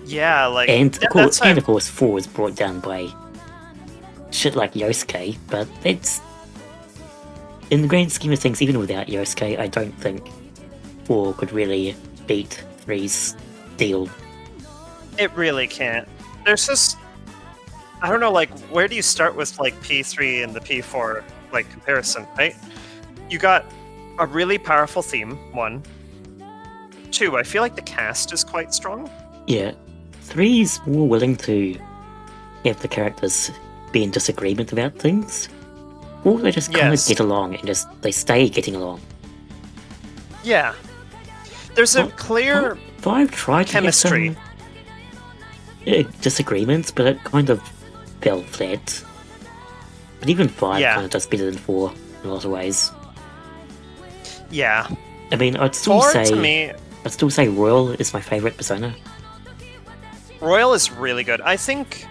Yeah, like... And of course 4 is brought down by shit like Yosuke, but that's... In the grand scheme of things, even without Yosuke, I don't think 4 could really beat 3's deal. It really can't. There's just... I don't know, like, where do you start with, like, P3 and the P4, like, comparison, right? You got a really powerful theme, 1. 2, I feel like the cast is quite strong. Yeah. 3's more willing to have the characters be in disagreement about things. Or they just kind of get along and they stay getting along. Yeah. There's a clear 5 tried chemistry. To have some disagreements, but it kind of fell flat. But even 5 kind of does better than 4 in a lot of ways. Yeah. I mean, I'd still 4 say to me, I'd still say Royal is my favorite Persona. Royal is really good. I think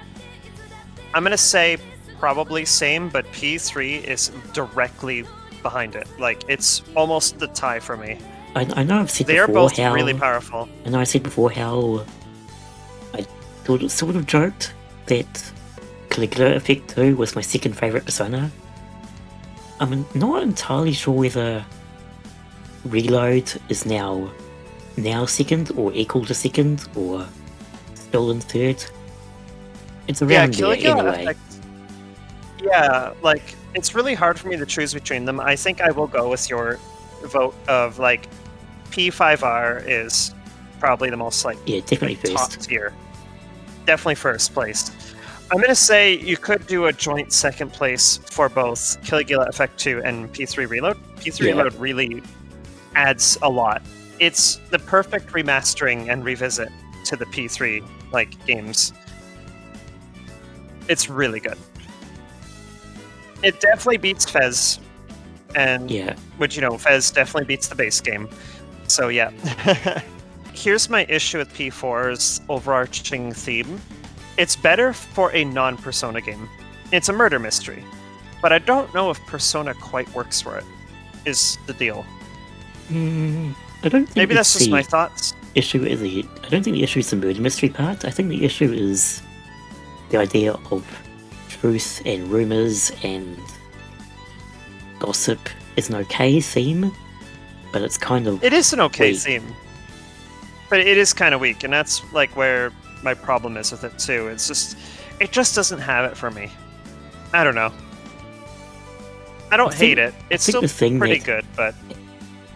I'm gonna say probably same, but P3 is directly behind it. Like, it's almost the tie for me. I know I've said they before are both how really powerful. I know I said before how I sort of joked that Caligula Effect 2 was my second favorite Persona. I'm not entirely sure whether Reload is now second or equal to second or still in third. It's around there anyway. Effect. Yeah, like, it's really hard for me to choose between them. I think I will go with your vote of, like, P5R is probably the most, like, definitely top first. tier. Definitely first place. I'm gonna say you could do a joint second place for both Caligula Effect 2 and P3 Reload. P3 Reload really adds a lot. It's the perfect remastering and revisit to the P3 like games. It's really good. It definitely beats Fez, and which, you know, Fez definitely beats the base game. So yeah. Here's my issue with P4's overarching theme. It's better for a non-Persona game. It's a murder mystery, but I don't know if Persona quite works for it, is the deal. I don't think maybe that's just my thoughts. I don't think the issue is the murder mystery part. I think the issue is the idea of truth and rumors and gossip is an okay theme, but it's kind of... It is an okay weak. theme, but it is kind of weak, and that's like where my problem is with it too. It's just it just doesn't have it for me. I don't know. I don't hate it. It's still pretty good, but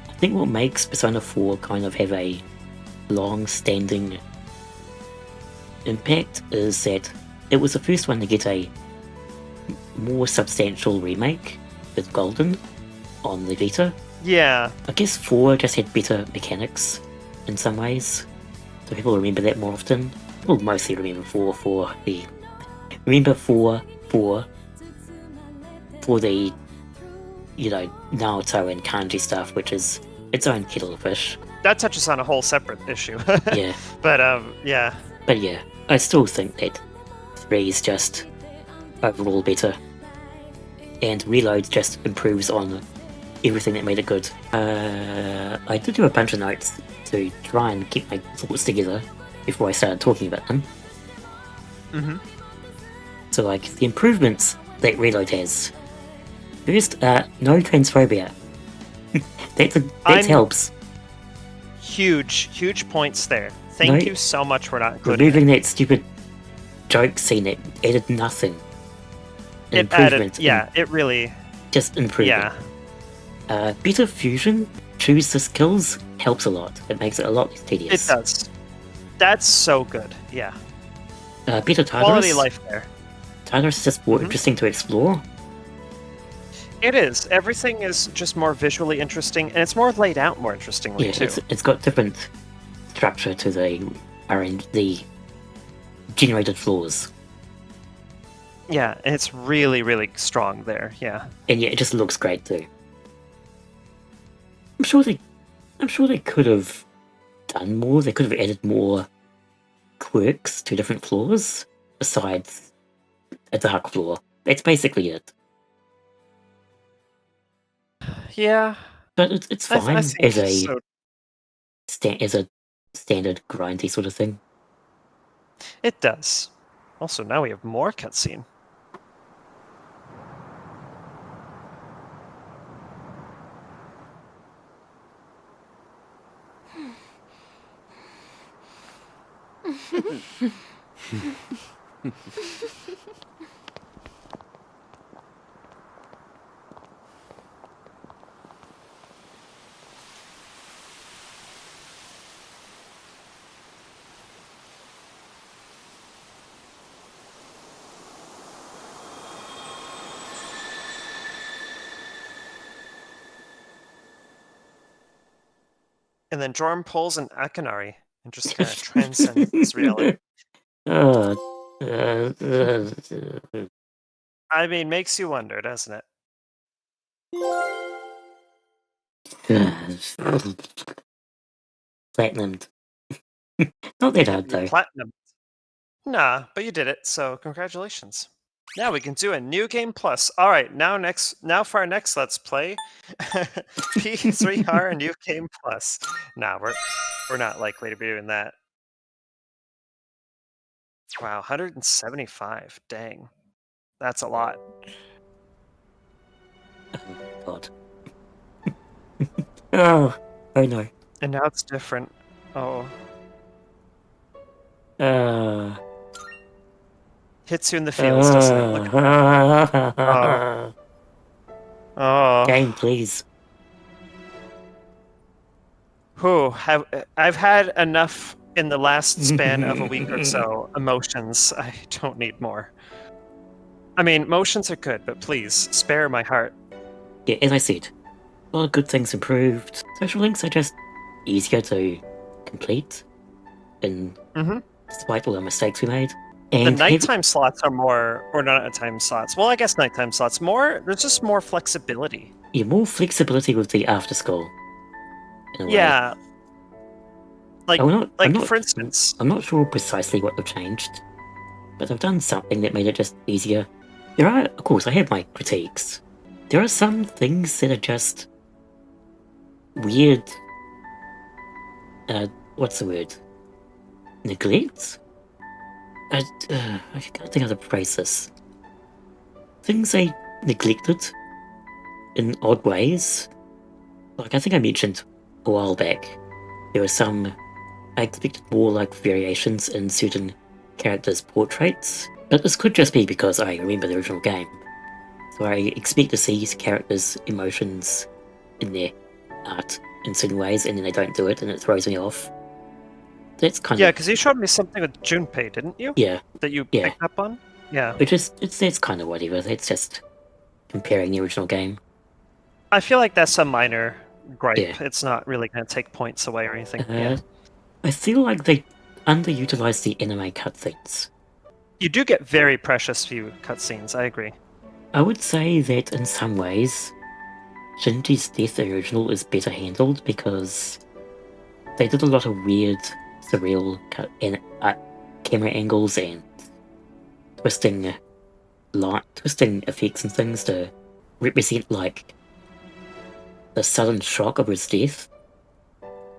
I think what makes Persona 4 kind of have a long-standing impact is that it was the first one to get a more substantial remake with Golden on the Vita. yeah, I guess 4 just had better mechanics in some ways, so people remember that more often. People mostly remember 4 for the... Remember 4 for the, you know, Naruto and kanji stuff, which is its own kettle of fish. that touches on a whole separate issue. Yeah. But yeah. But yeah, I still think that 3 is just overall better. And Reload just improves on everything that made it good. I did do a bunch of notes to try and get my thoughts together before I started talking about them. Mm-hmm. So, like, the improvements that Reload has. First, no transphobia. that helps. Huge points there. Thank you so much for not including removing that stupid joke scene that added nothing. It added, yeah, it really... Just improvement. Yeah. Better fusion, choose the skills, helps a lot. It makes it a lot less tedious. It does. That's so good, yeah. Better Tartarus. Quality life there. Tartarus is just more interesting to explore. It is. Everything is just more visually interesting, and it's more laid out more interestingly, too. It's got different structure to the generated floors. Yeah, and it's really, really strong there, yeah. And yeah, it just looks great too. I'm sure they could have done more. They could have added more quirks to different floors besides a dark floor. That's basically it. Yeah. But it's fine as so. as a standard grindy sort of thing. It does. Also, now we have more cutscene. And then Jorm pulls an Akinari and just kind of transcends this reality. I mean, makes you wonder, doesn't it? Platinumed. Not that hard though. Platinum. Nah, but you did it, so congratulations. Now we can do a new game plus. All right, now for our next Let's Play, P3R New Game Plus. Nah, we're not likely to be doing that. Wow, 175. Dang, that's a lot. Oh God. Oh no. And now it's different. Oh. Hits you in the feels, doesn't it? Look. Oh. Game, please. Whew, I've had enough in the last span of a week or so. Emotions. I don't need more. I mean, motions are good, but please, spare my heart. Yeah, as I said, a lot of good things improved. Social links are just easier to complete, and despite all the mistakes we made. And the nighttime slots are more, or not nighttime slots. Well, I guess nighttime slots. There's just more flexibility. Yeah, more flexibility with the after school. Yeah. Like, I'm not, for instance, I'm not sure precisely what they've changed, but they've done something that made it just easier. There are, of course, I have my critiques. There are some things that are just weird. What's the word? Neglect? I can't think how to phrase this. Things they neglected in odd ways. Like I think I mentioned a while back, there were some. I expected more like variations in certain characters' portraits, But this could just be because I remember the original game. So I expect to see characters' emotions in their art in certain ways, and then they don't do it, and it throws me off. That's kind Yeah, of... because you showed me something with Junpei, didn't you? Yeah. That you Yeah. picked up on? Yeah. That's kind of whatever. That's just comparing the original game. I feel like that's a minor gripe. Yeah. It's not really going to take points away or anything. Yeah. I feel like they underutilized the anime cutscenes. You do get very precious few cutscenes, I agree. I would say that in some ways, Shinji's death original is better handled because they did a lot of weird, surreal camera angles and twisting effects and things to represent like the sudden shock of his death,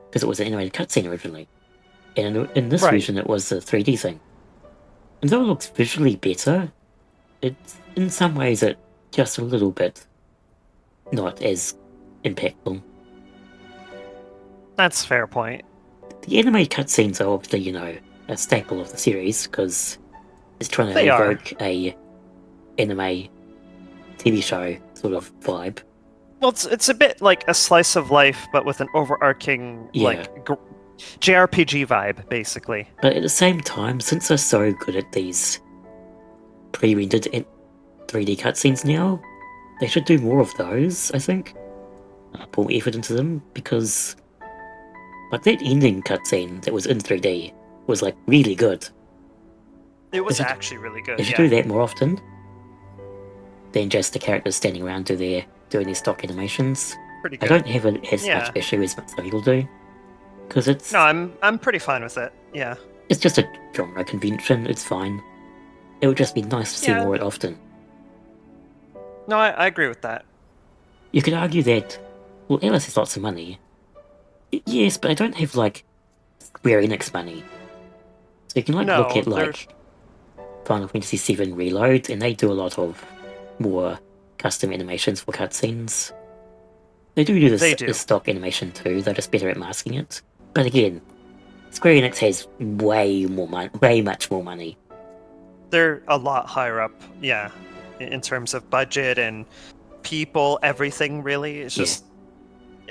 because it was an animated cutscene originally, and in this version it was a 3D thing. And though it looks visually better, it's in some ways it just a little bit not as impactful. That's a fair point. The anime cutscenes are obviously, you know, a staple of the series because it's trying to They are. evoke a anime TV show sort of vibe. Well, it's a bit like a slice of life, but with an overarching like JRPG vibe, basically. But at the same time, since they're so good at these pre-rendered 3D cutscenes now, they should do more of those, I think. Put more effort into them, because like that ending cutscene that was in 3D was like really good. It was actually really good. They should do that more often than just the characters standing around doing their stock animations. Pretty I good. don't have as much issue as some people do, because it's... No, I'm pretty fine with it, yeah. It's just a genre convention, it's fine. It would just be nice to see more of it often. No, I agree with that. You could argue that, well, Alice has lots of money. Yes, but I don't have, like, Square Enix money. So you can, like, look at, like, Final Fantasy VII Reload, and they do a lot of more custom animations for cutscenes. They do this stock animation too, they're just better at masking it. But again, Square Enix has way much more money. They're a lot higher up, yeah, in terms of budget and people, everything really. It's just,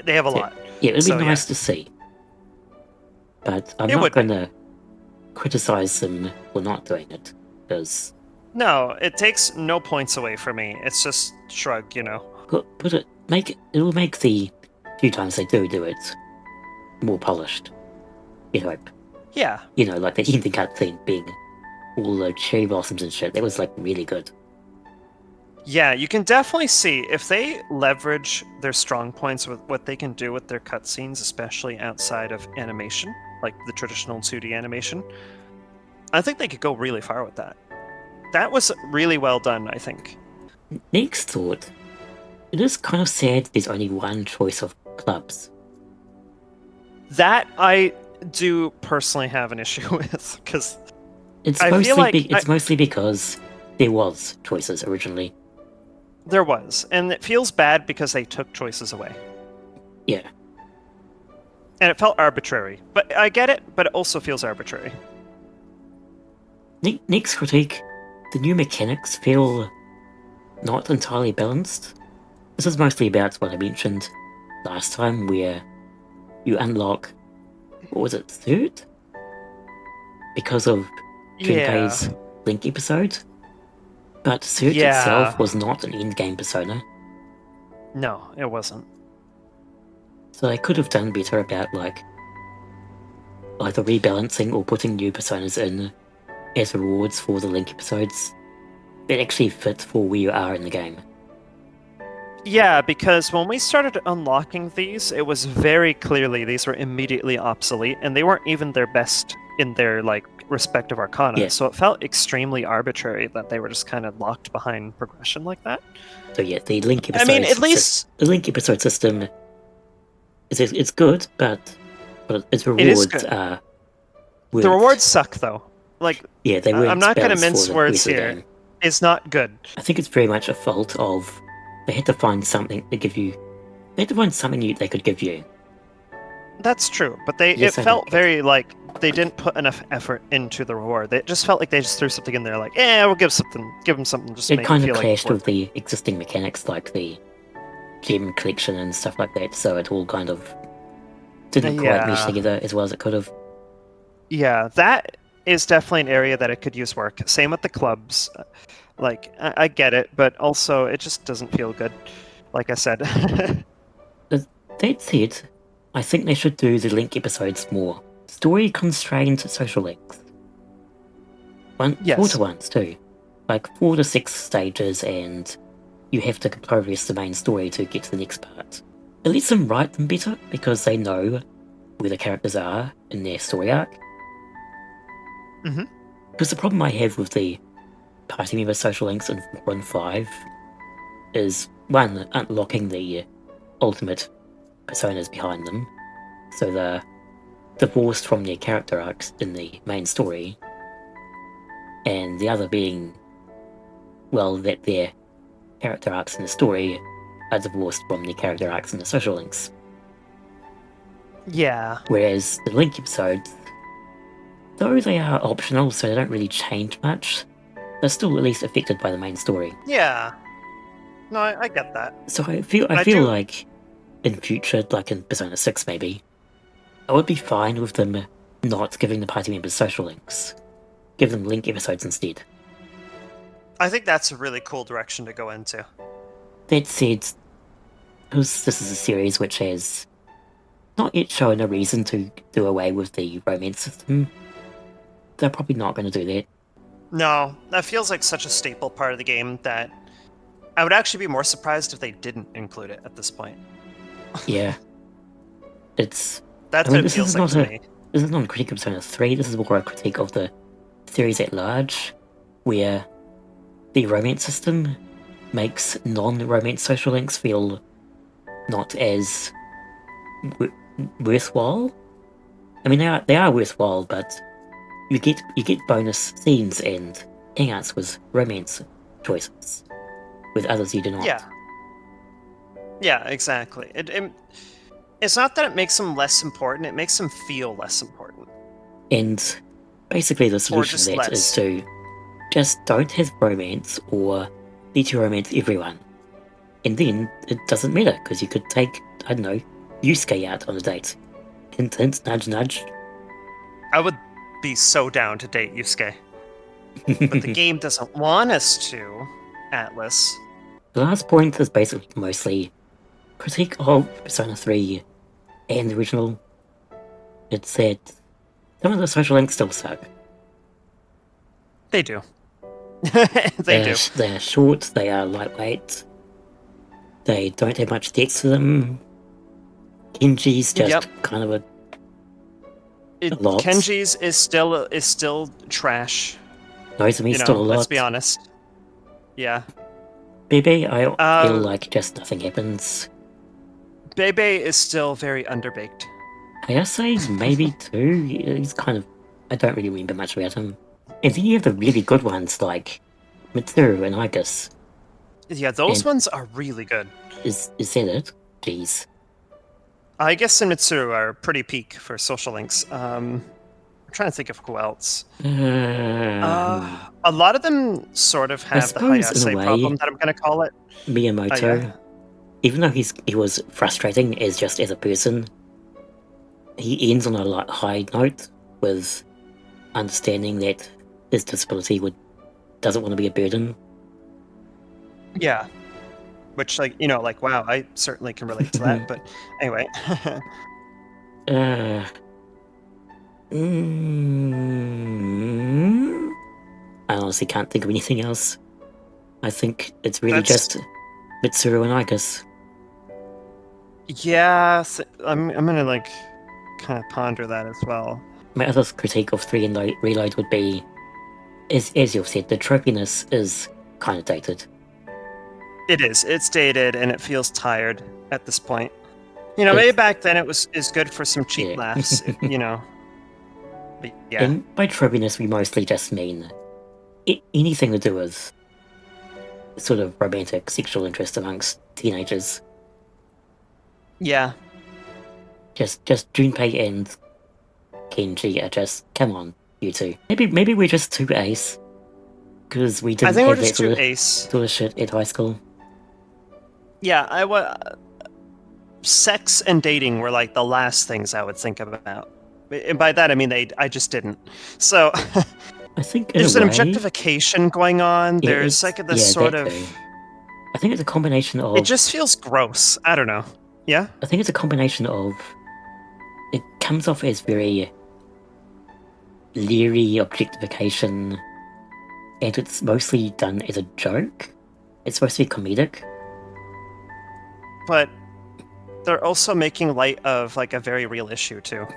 they have a lot. Yeah, it'd be nice to see. But I'm not going to criticize them for not doing it, because... No, it takes no points away from me. It's just shrug, you know. But it'll make the few times they do it more polished. You hope. Yeah. You know, like the ending cutscene being all the cherry blossoms and shit. That was like really good. Yeah, you can definitely see if they leverage their strong points with what they can do with their cutscenes, especially outside of animation, like the traditional 2D animation. I think they could go really far with that. That was really well done, I think. Next thought. It is kind of sad there's only one choice of clubs. That I do personally have an issue with, because it's mostly because there was choices originally. There was, and it feels bad because they took choices away. Yeah. And it felt arbitrary. But I get it, but it also feels arbitrary. Next critique. The new mechanics feel not entirely balanced. This is mostly about what I mentioned last time, where you unlock, what was it, third? Because of Junpei's Link episode. But Third itself was not an endgame persona. No, it wasn't. So they could have done better about like either rebalancing or putting new personas in as rewards for the Link episodes that actually fit for where you are in the game. Yeah, because when we started unlocking these, it was very clearly these were immediately obsolete, and they weren't even their best in their like respective arcana. Yeah. So it felt extremely arbitrary that they were just kind of locked behind progression like that. So yeah, the Link episode. I mean, at least the Link episode system it's good, but its rewards are. The rewards suck though. Like, yeah, they were. I'm not going to mince words here. It's not good. I think it's very much a fault of they had to find something to give you. They had to find something new they could give you. That's true, but it felt very like they didn't put enough effort into the reward. It just felt like they just threw something in there, like, we'll give them something, just to It make kind it of feel clashed like with the existing mechanics, like the gem collection and stuff like that, so it all kind of didn't quite mesh Yeah. together as well as it could have. Yeah, that is definitely an area that it could use work. Same with the clubs. Like, I get it, but also it just doesn't feel good, like I said. That said, I think they should do the link episodes more. Story-constrained social links. 4 Yes. to 1s too. Like 4 to 6 stages, and you have to progress the main story to get to the next part. It lets them write them better, because they know where the characters are in their story arc. Mm-hmm. Because the problem I have with the party member social links in 4 and 5 is, 1, unlocking the ultimate personas behind them, so they're divorced from their character arcs in the main story, and the other being, well, that their character arcs in the story are divorced from their character arcs in the social links. Yeah. Whereas the link episodes, though they are optional, so they don't really change much, they're still at least affected by the main story. Yeah. No, I get that. So I feel like in future, like in Persona 6 maybe, I would be fine with them not giving the party members social links. Give them link episodes instead. I think that's a really cool direction to go into. That said, because this is a series which has not yet shown a reason to do away with the romance system, they're probably not going to do that. No, that feels like such a staple part of the game that I would actually be more surprised if they didn't include it at this point. Yeah. It's... That's I mean, what it feels like to me. This is not a critique of Persona 3, this is more a critique of the series at large, where the romance system makes non-romance social links feel not as worthwhile. I mean, they are worthwhile, but you get bonus scenes and hangouts with romance choices. With others you do not. Yeah. Yeah, exactly. It's not that it makes them less important, it makes them feel less important. And basically the solution to that is to just don't have romance or need to romance everyone. And then it doesn't matter, because you could take, I don't know, Yusuke out on a date. Hint, hint, nudge, nudge. I would be so down to date Yusuke. But the game doesn't want us to, Atlas. The last point is basically mostly critique of Persona 3 and the original. It's that some of the social links still suck. They do. They do. They are short, they are lightweight, they don't have much depth to them. Kenji's just kind of a lot. Kenji's is still trash. Nozomi's still a lot. Let's be honest. Yeah. Bebe, I feel like just nothing happens. Bebe is still very underbaked. Ayase, maybe too. He's kind of... I don't really remember much about him. And then you have the really good ones like Mitsuru and Igus. Yeah, those ones are really good. Is that it? Jeez. Igus and Mitsuru are pretty peak for social links. I'm trying to think of who else. A lot of them sort of have the Hayase problem that I'm going to call it. Miyamoto, even though he was frustrating as a person, he ends on a high note with understanding that his disability doesn't want to be a burden. Yeah. Which, wow, I certainly can relate to that, but anyway. I honestly can't think of anything else. I think it's really just Mitsuru and Igus. Yeah, I'm gonna kind of ponder that as well. My other critique of 3 and Reload would be, as you've said, the tropiness is kind of dated. It is. It's dated and it feels tired at this point. Maybe back then is good for some cheap laughs, But yeah. And by tropiness, we mostly just mean anything to do with sort of romantic sexual interest amongst teenagers. Yeah. Just Junpei and Kenji are just, come on, you two. Maybe we're just too ace. Because we I didn't think we're have just that too ace. sort of shit at high school. Yeah, sex and dating were like the last things I would think about. And by that I mean I just didn't. So I think there's in a an way, objectification going on. yeah, There's like this sort that of. too. I think it's a combination of. It just feels gross. I don't know. Yeah. I think it's a combination of. It comes off as very leery objectification, and it's mostly done as a joke. It's supposed to be comedic. But they're also making light of like a very real issue too.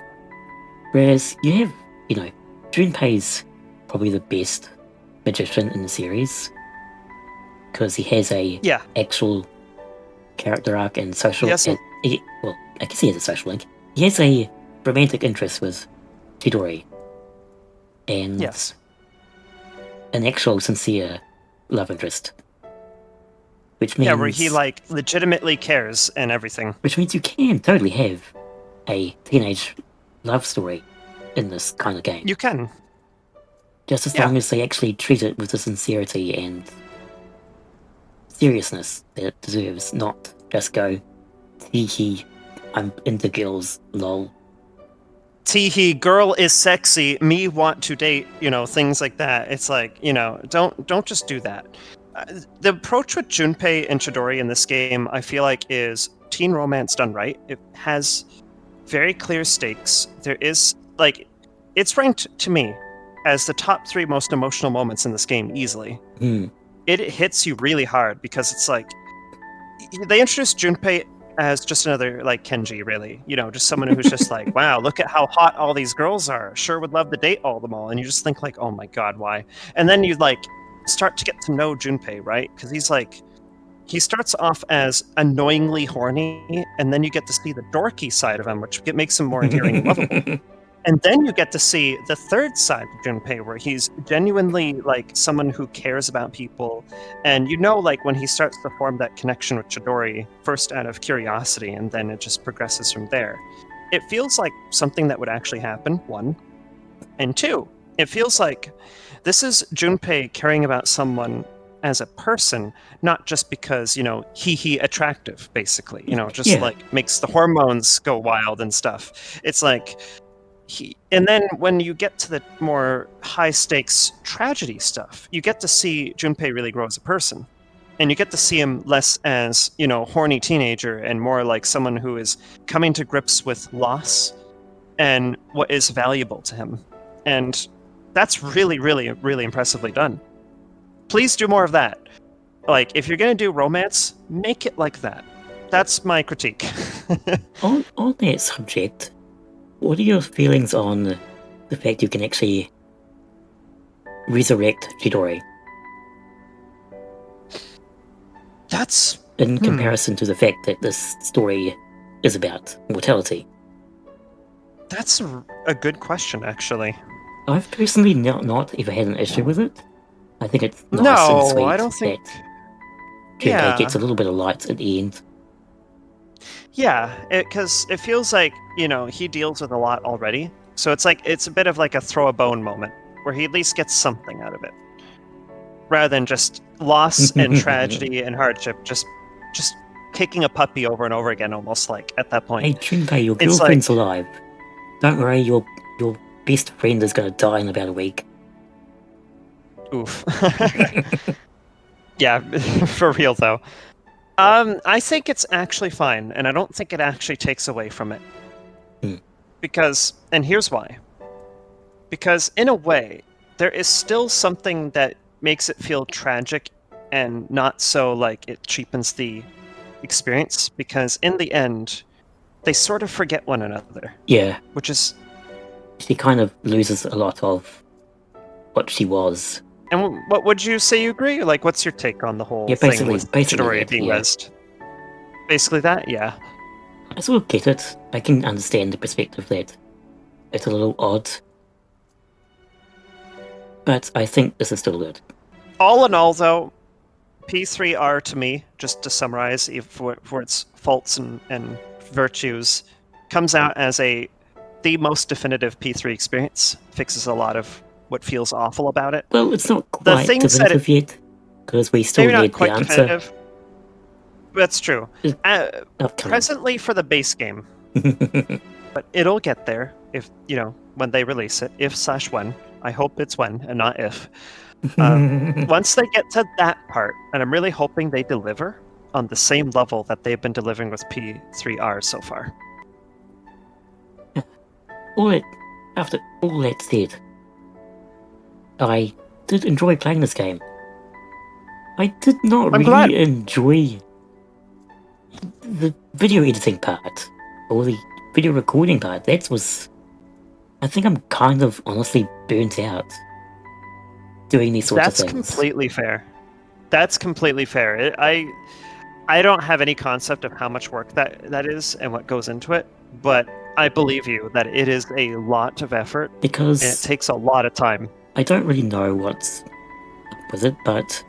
Whereas you have, Junpei's probably the best magician in the series because he has a actual character arc and social. Well, I guess he has a social link. He has a romantic interest with Chidori, and an actual sincere love interest. Which means where he like legitimately cares and everything. Which means you can totally have a teenage love story in this kind of game. You can. Just as long as they actually treat it with the sincerity and seriousness that it deserves, not just go, tee I'm into girls, lol. Tee girl is sexy, me want to date, things like that. It's like, don't just do that. The approach with Junpei and Chidori in this game, I feel like, is teen romance done right. It has very clear stakes. There is, it's ranked to me as the top 3 most emotional moments in this game easily. It hits you really hard because it's like, they introduced Junpei as just another, Kenji, really. Just someone who's just like, wow, look at how hot all these girls are. Sure would love to date all them all. And you just think like, oh my god, why? And then you, start to get to know Junpei, right? Because he starts off as annoyingly horny, and then you get to see the dorky side of him, which makes him more endearing and lovable. And then you get to see the third side of Junpei, where he's genuinely someone who cares about people, and when he starts to form that connection with Chidori, first out of curiosity, and then it just progresses from there. It feels like something that would actually happen, 1, and 2, it feels like this is Junpei caring about someone as a person, not just because, he attractive, basically. Makes the hormones go wild and stuff. It's like and then when you get to the more high stakes tragedy stuff, you get to see Junpei really grow as a person. And you get to see him less as, horny teenager and more like someone who is coming to grips with loss and what is valuable to him. And that's really, really, really impressively done. Please do more of that. If you're going to do romance, make it like that. That's my critique. on that subject, what are your feelings on the fact you can actually resurrect Chidori? That's... In comparison to the fact that this story is about mortality. That's a good question, actually. I've personally not ever had an issue with it. I think it's nice and sweet I don't think... that Junpei gets a little bit of light at the end. Yeah, because it feels like, he deals with a lot already. So it's a bit of a throw a bone moment, where he at least gets something out of it. Rather than just loss and tragedy and hardship, just kicking a puppy over and over again, almost at that point. Hey Junpei, your girlfriend's alive. Don't worry, your best friend is going to die in about a week. Oof. Yeah, for real though. I think it's actually fine, and I don't think it actually takes away from it. Because, and here's why. Because in a way, there is still something that makes it feel tragic and not so it cheapens the experience, because in the end, they sort of forget one another. Yeah. Which is... She kind of loses a lot of what she was. And what would you say you agree? What's your take on the whole thing with Chidori being rezzed? Basically that, yeah. I sort of get it. I can understand the perspective that it's a little odd. But I think this is still good. All in all, though, P3R to me, just to summarize, for its faults and virtues, comes out as the most definitive P3 experience. Fixes a lot of what feels awful about it. Well, it's not The quite things that definitive yet, because we still maybe not need the quite answer. definitive. That's true. Presently for the base game. But it'll get there if, when they release it. If/when. I hope it's when and not if. Once they get to that part, and I'm really hoping they deliver on the same level that they've been delivering with P3R so far. After all that said, I did enjoy playing this game. I did not really enjoy the video editing part, or the video recording part. I think I'm kind of honestly burnt out doing these sorts of things. That's completely fair. That's completely fair. I don't have any concept of how much work that is and what goes into it, but I believe you that it is a lot of effort because and it takes a lot of time. I don't really know what's up with it, but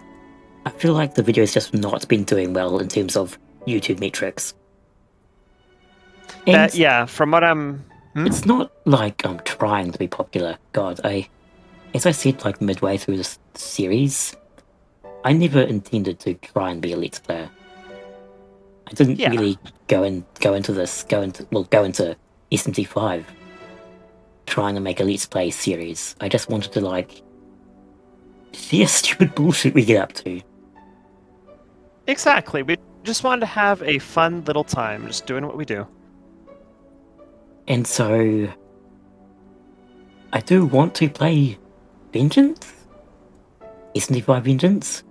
I feel like the video's just not been doing well in terms of YouTube metrics. From what I'm... It's not like I'm trying to be popular. God, as I said like midway through this series, I never intended to try and be a Let's Player. I didn't really go into SMT5 trying to make a Let's Play series. I just wanted to see a stupid bullshit we get up to. Exactly. We just wanted to have a fun little time, just doing what we do. And so, I do want to play Vengeance? SMT5 Vengeance?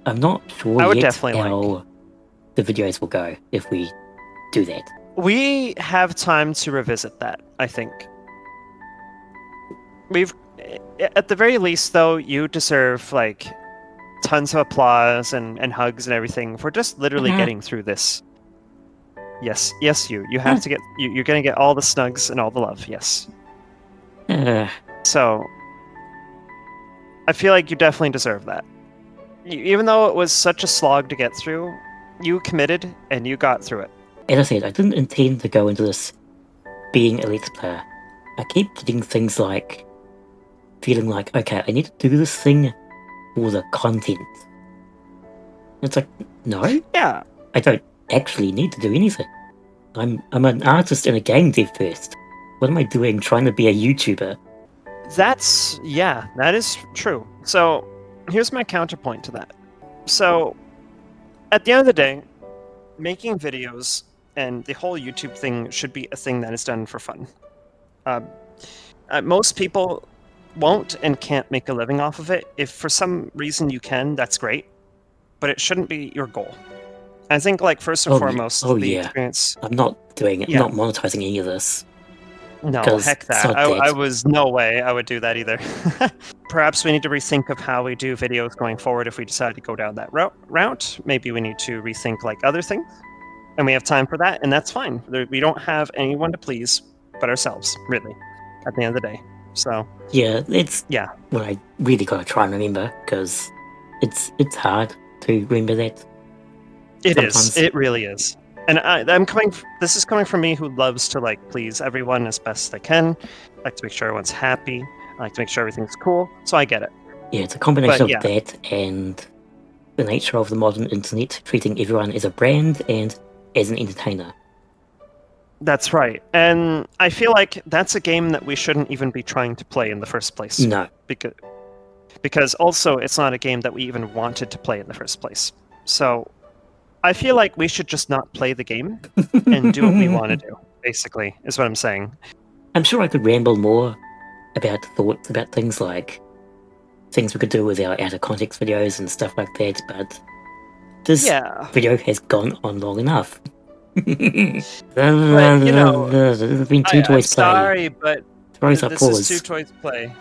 I'm not sure yet how the videos will go if we do that. We have time to revisit that, I think. At the very least, though, you deserve, tons of applause and hugs and everything for just literally getting through this. Yes, you have to get... You're gonna get all the snugs and all the love, yes. So, I feel like you definitely deserve that. Even though it was such a slog to get through, you committed and you got through it. As I said, I didn't intend to go into this being a Let's Player. I keep getting things like feeling like, okay, I need to do this thing for the content. It's like, no. Yeah. I don't actually need to do anything. I'm an artist and a game dev first. What am I doing trying to be a YouTuber? That is true. So, here's my counterpoint to that. So, at the end of the day, making videos and the whole YouTube thing should be a thing that is done for fun. Most people won't and can't make a living off of it. If for some reason you can, that's great. But it shouldn't be your goal. I think, first and foremost, the experience... I'm not doing it. I'm not monetizing any of this. No, heck that. I was no way I would do that either. Perhaps we need to rethink of how we do videos going forward if we decide to go down that route. Maybe we need to rethink other things. And we have time for that, and that's fine. We don't have anyone to please but ourselves, really, at the end of the day. So... Yeah, it's what I really gotta try and remember, because it's hard to remember that. It really is. And this is coming from me who loves to please everyone as best I can. I like to make sure everyone's happy. I like to make sure everything's cool. So I get it. Yeah, it's a combination of that and the nature of the modern internet, treating everyone as a brand and as an entertainer. That's right. And I feel like that's a game that we shouldn't even be trying to play in the first place. No. Because also it's not a game that we even wanted to play in the first place. So I feel like we should just not play the game and do what we want to do, basically, is what I'm saying. I'm sure I could ramble more about thoughts about things like things we could do with our out-of-context videos and stuff like that, but this video has gone on long enough. But, it's been two toys play. Sorry, but throws up this pause. is two toys play.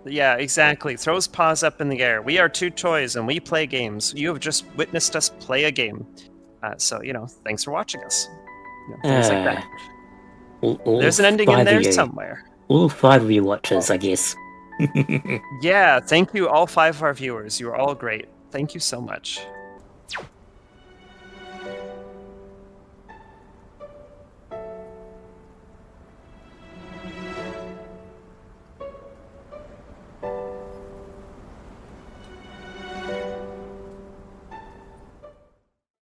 Yeah, exactly. Throws paws up in the air. We are two toys and we play games. You have just witnessed us play a game. So, thanks for watching us. Things like that. There's an ending in there somewhere. All 5 of you watchers, I guess. Yeah, thank you all 5 of our viewers. You are all great. Thank you so much.